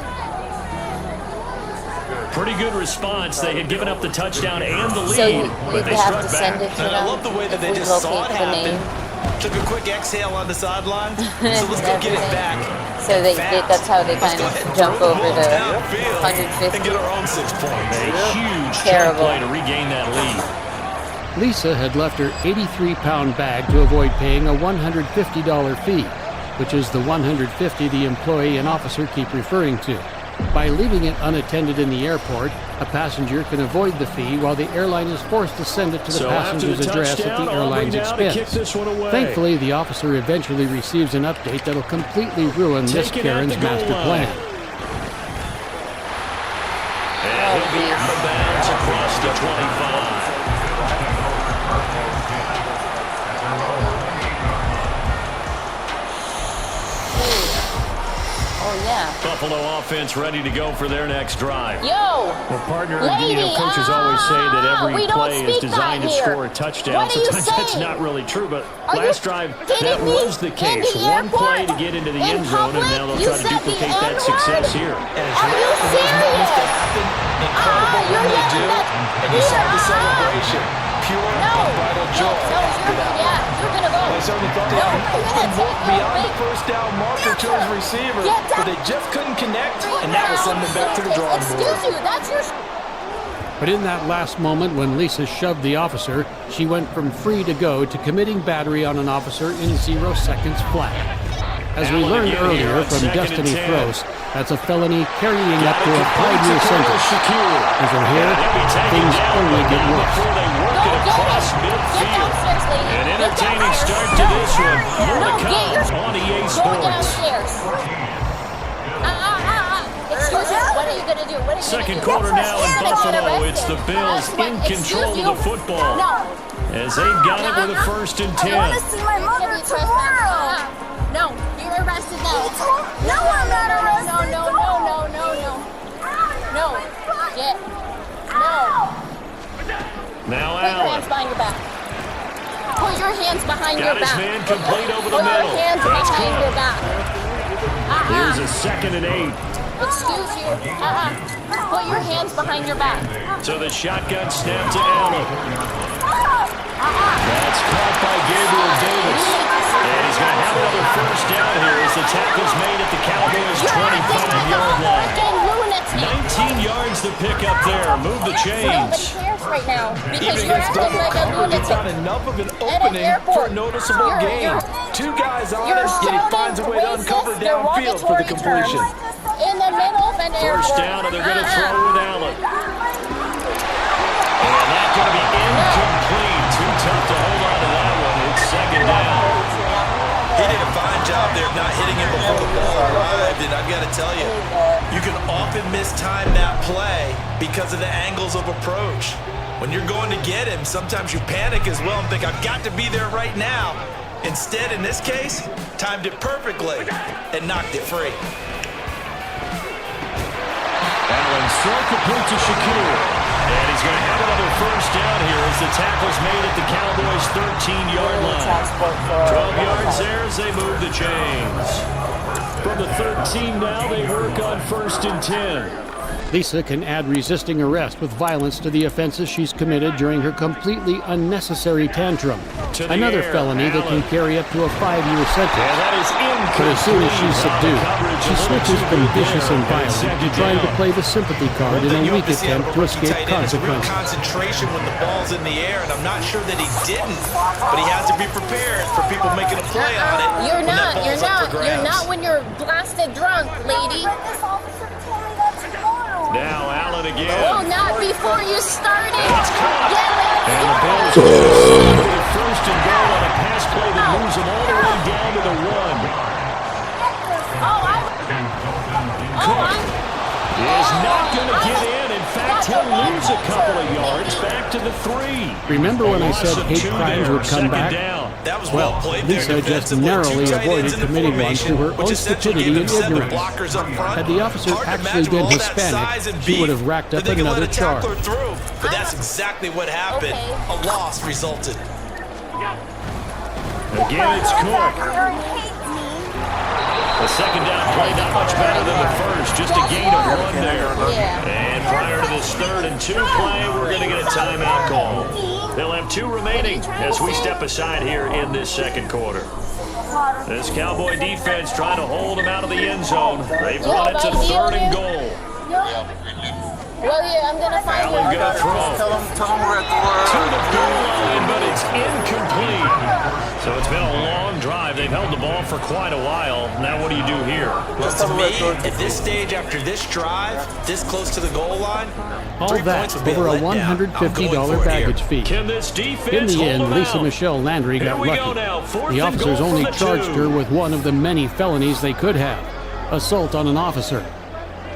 Pretty good response. They had given up the touchdown and the lead, so you but they have struck to back. send it to them. I love the way that they just saw it happen. Took a quick exhale on the sideline. So let's go get it back. So that's how they kind of jump over the 150. And get our own 6 points. A huge Terrible play to regain that lead. Lisa had left her 83-pound bag to avoid paying a $150 fee, which is the $150 the employee and officer keep referring to. By leaving it unattended in the airport, a passenger can avoid the fee while the airline is forced to send it to the passenger's address at the airline's expense. Thankfully, the officer eventually receives an update that'll completely ruin this Karen's master plan. And he'll be out of bounds across the 25. Buffalo offense ready to go for their next drive. Yo! Well, partner, coaches always say that every play is designed to score a touchdown. Sometimes that's not really true, but last drive, that was the case. One play to get into the end zone, and now they'll try to duplicate that success here. Are you serious? Incredible when they do, and you saw the celebration. Pure, unbridled joy. You're gonna go. I certainly thought he could look beyond the first down marker to his receiver, but they just couldn't connect, and that will send them back to the drawing board. Excuse you, that's your... But in that last moment when Lisa shoved the officer, she went from free to go to committing battery on an officer in 0 seconds flat. As we learned earlier from Destiny Throws, that's a felony carrying up to a 5-year sentence. And from here, things only get worse. An entertaining start to this one. More to come on EA Sports. Excuse you, what are you going to do? What are you Second quarter now in Buffalo. It's the Bills in control of the football. As they've got it with a 1st and 10. I want to see my mother tomorrow. No, you're arrested now. No, I'm not arrested. No. Get. No. Now Put your Allen. hands behind your back. Put your hands behind your Got his back. man complete over the Put middle. your hands That's behind your caught. back. Here's a 2nd and 8. Excuse you. Put your hands behind your back. So the shotgun snap to Allen. That's caught by Gabriel Davis. And he's going to have another 1st down here as the tackle's made at the Cowboys' 25-yard line. 19 yards to pick up there. Move the chains. Nobody cares right now because you're acting like a lunatic. It's not enough of an opening for a noticeable gain. 2 guys on him, and he finds a way to uncover downfield for the completion. In the middle of an airport. 1st down, and they're going to throw with Allen. And that's going to be incomplete. Too tough to hold on to that one. It's 2nd down. He did a fine job there of not hitting him before the ball arrived, and I've got to tell you, you can often mistime that play because of the angles of approach. When you're going to get him, sometimes you panic as well and think, I've got to be there right now. Instead, in this case, timed it perfectly and knocked it free. Allen's throw complete to Shakir. And he's going to have another 1st down here as the tackle's made at the Cowboys' 13-yard line. 12 yards there as they move the chains. From the 13 now, they work on 1st and 10. Lisa can add resisting arrest with violence to the offenses she's committed during her completely unnecessary tantrum. Another felony that can carry up to a 5-year sentence. But as soon as she's subdued, she switches from vicious and violent to trying to play the sympathy card in a weak attempt to escape consequences. Concentration when the ball's in the air, and I'm not sure that he didn't, but he has to be prepared for people making a play on it. You're not when you're blasted drunk, lady. Now Allen again. Oh, not before you started. And the Bills with 1st and goal on a pass play that moves them all the way down to the 1. Cook is not going to get in. In fact, he'll lose a couple of yards back to the 3. Remember when I said hate crimes would come back? Well, Lisa just narrowly avoided committing one through her own stupidity and ignorance. Had the officer actually been Hispanic, she would have racked up another charge. But that's exactly what happened. A loss resulted. Again, it's Cook. The 2nd down play not much better than the 1st. Just a gain of 1 there. And prior to this 3rd and 2 play, we're going to get a timeout call. They'll have 2 remaining as we step aside here in this 2nd quarter. This Cowboy defense trying to hold them out of the end zone. They've run it to 3rd and goal. Well, yeah, I'm going to find Allen going to throw. Tell them we're at the To the goal line, but it's incomplete. So it's been a long drive. They've held the ball for quite a while. Now what do you do here? Well, to me, at this stage, after this drive, this close to the goal line, All that over a $150 baggage fee. Can this defense In the end, hold them Lisa out? Michelle Landry got Here we go lucky. now. 4th The and officers goal only from the charged 2. her with one of the many felonies they could have: assault on an officer.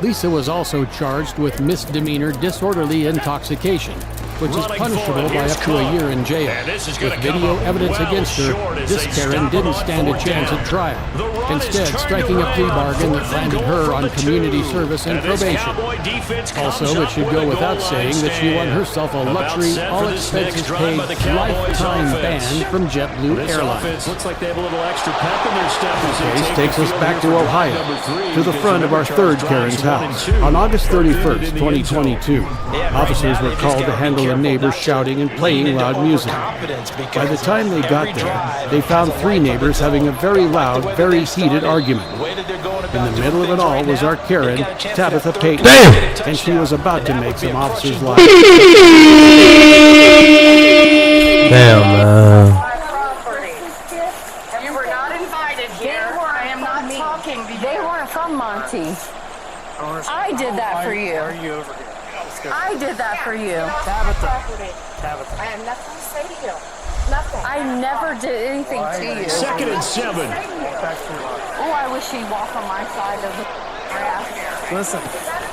Lisa was also charged with misdemeanor disorderly intoxication, which is punishable by up to a year in jail. With video evidence against her, this Karen didn't stand a chance at trial, instead striking a plea bargain that landed her on community service and probation. Also, it should go without saying that she won herself a luxury, all-expenses-paid, lifetime ban from JetBlue Airlines. Looks like they have a little extra pep in their step. The case takes us back to Ohio, to the front of our 3rd Karen's house. On August 31st, 2022, officers were called to handle a neighbor shouting and playing loud music. By the time they got there, they found 3 neighbors having a very loud, very heated argument. In the middle of it all was our Karen, Tabitha Payton, and she was about to make some officers laugh. Damn, man. You were not invited here. I am not talking. They weren't from Monty. I did that for you. Why are you over here? I did that for you. Tabitha. I have nothing to say to you. Nothing. I never did anything to you. 2nd and 7. Oh, I wish he'd walk on my side of the grass. Listen.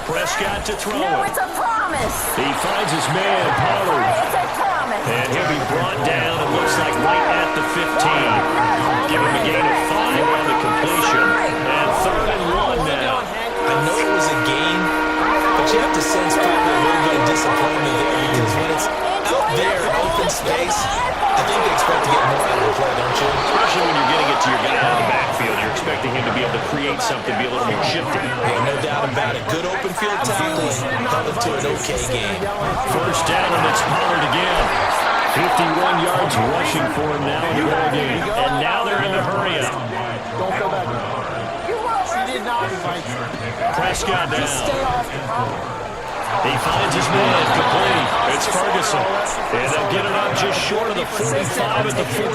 Prescott to throw. No, it's a promise. He finds his man, Pollard. It's a promise. And he'll be brought down, it looks like right at the 15. Give him a gain of 5 on the completion. And 3rd and 1 now. I know it was a game, but you have to sense probably a little bit of disappointment there because when it's out there in open space, I think they expect to get more out of the play, don't you? Especially when you're getting it to your guy out of the backfield. You're expecting him to be able to create something, be a little more shifty. Yeah, no doubt about it. Good open field tackling, held it to an okay game. 1st down, and it's Pollard again. 51 yards rushing for him now in the ball game. And now they're in the hurry up. Don't go back. She did not invite you. Prescott down. Just stay off. He finds his man complete. It's Ferguson. And they'll get it up just short of the 45 at the 44.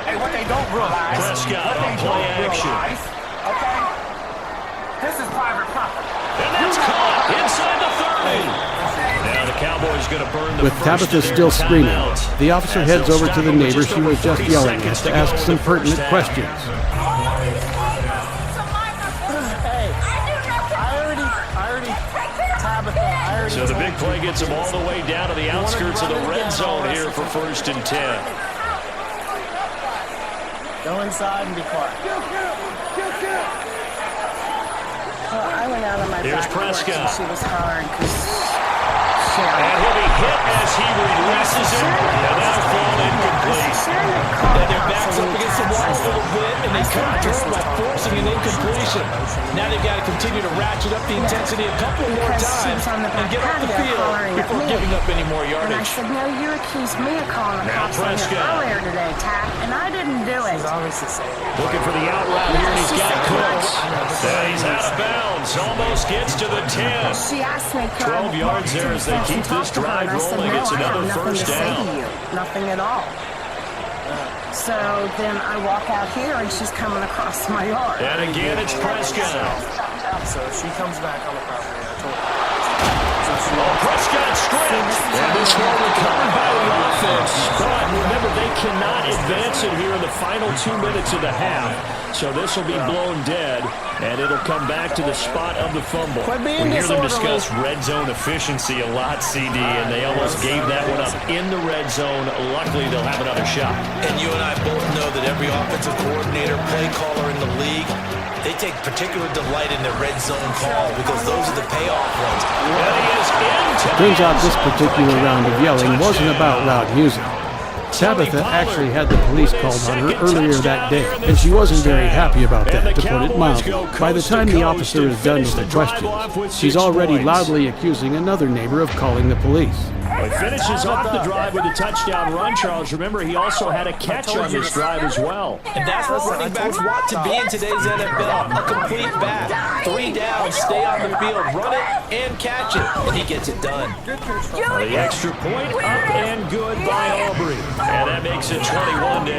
Hey, what they don't realize. Prescott on play action. Okay? This is private property. And that's caught inside the 30. Now the Cowboys going to burn the With first Tabitha of their still screaming, timeouts. the officer As heads they'll over to stop the him with neighbor just she over was just 30 yelling at seconds to go ask on some the first pertinent half. questions. So the big play gets them all the way down to the outskirts of the red zone here for 1st and 10. Go inside and be quiet. Well, I went out on my Here's back porch and Prescott. she was hollering because And he'll be hit as he releases it. And that'll fall incomplete. Yeah, their backs up against the wall a little bit, and they couldn't turn by forcing an incompletion. Now they've got to continue to ratchet up the intensity a couple more times and get off the field before giving up any more And I yardage. said, no, you accused me of calling the Now cops on you Prescott. earlier today, Tack, and I didn't do it. Looking for the out route here, and he's got Cooks. And he's out of bounds. Almost gets to the 10. She asked me, 12 yards there as they keep this drive rolling. It's another first down. Nothing at all. So then I walk out here and she's coming across my yard. And again, it's Prescott. So she comes back on the property. I told her. Prescott stripped. And this one recovered by the offense. But remember, they cannot advance it here in the final 2 minutes of the half. So this will be blown dead, and it'll come back to the spot of the fumble. We hear them discuss red zone efficiency a lot, CD, and they almost gave that one up in the red zone. Luckily, they'll have another shot. And you and I both know that every offensive coordinator, play caller in the league, they take particular delight in their red zone call because those are the payoff ones. Turns out this particular round of yelling wasn't about loud music. Tabitha actually had the police called on her earlier that day, and she wasn't very happy about that, to put it mildly. By the time the officer is done with the questions, she's already loudly accusing another neighbor of calling the police. He finishes off the drive with a touchdown run, Charles. Remember, he also had a catch on this drive as well. And that's what running backs want to be in today's NFL. A complete back. 3 downs, stay on the field, run it, and catch it. And he gets it done. The extra point up and good by Aubrey. And that makes it 21-8.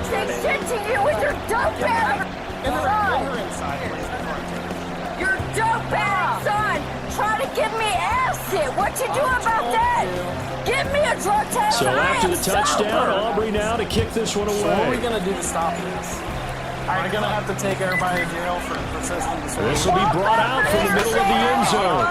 Say shit to you with your dope ass son. Your dope ass son trying to give me acid. What you do about that? Give me a drug test. So after the touchdown, Aubrey now to kick this one away. So what are we going to do to stop this? Are we going to have to take everybody to jail for persistent disorder? This will be brought out from the middle of the end zone.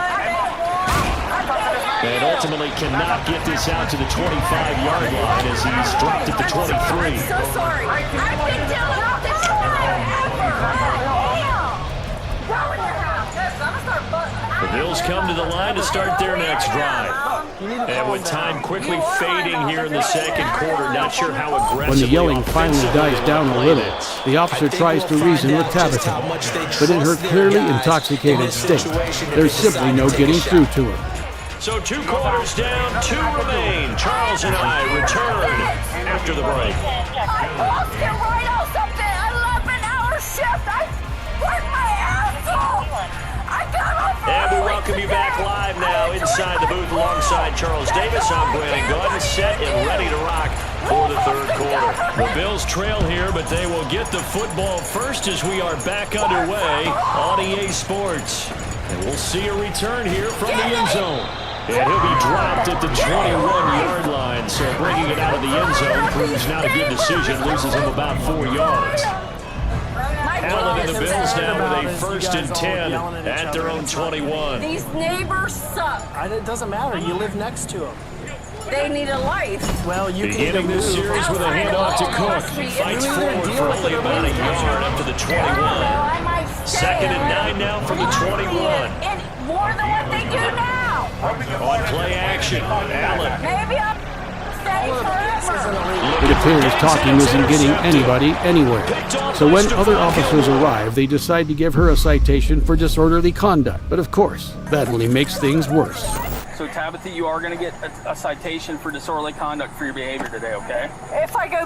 And ultimately cannot get this out to the 25-yard line as he's dropped at the 23. I'm so sorry. I've been dealing with this forever. Go in your house. Yes, I'm going to start buzzing. Bills come to the line to start their next drive. And with time quickly fading here in the second quarter, not sure how aggressive. When the yelling finally dies down a little, the officer tries to reason with Tabitha. But in her clearly intoxicated state, there's simply no getting through to her. So 2 quarters down, 2 remain. Charles and I return after the break. I lost it right off something. 11-hour shift. I worked my ass off. I got off. And we welcome you back live now inside the booth alongside Charles Davis. I'm Brandon Gordon, set and ready to rock for the third quarter. The Bills trail here, but they will get the football first as we are back underway on EA Sports. And we'll see a return here from the end zone. And he'll be dropped at the 21-yard line, so bringing it out of the end zone proves not a good decision, loses him about 4 yards. Allen and the Bills now with a 1st and 10 at their own 21. These neighbors suck. It doesn't matter. You live next to them. They need a life. Well, you beginning this series with a handoff to Cook. Fights forward for only about a yard up to the 21. 2nd and 9 now from the 21. More than what they do now. On play action, Allen. Maybe I'll stay forever. It appears talking isn't getting anybody anywhere. So when other officers arrive, they decide to give her a citation for disorderly conduct. But of course, that only makes things worse. So Tabitha, you are going to get a citation for disorderly conduct for your behavior today, okay? If I go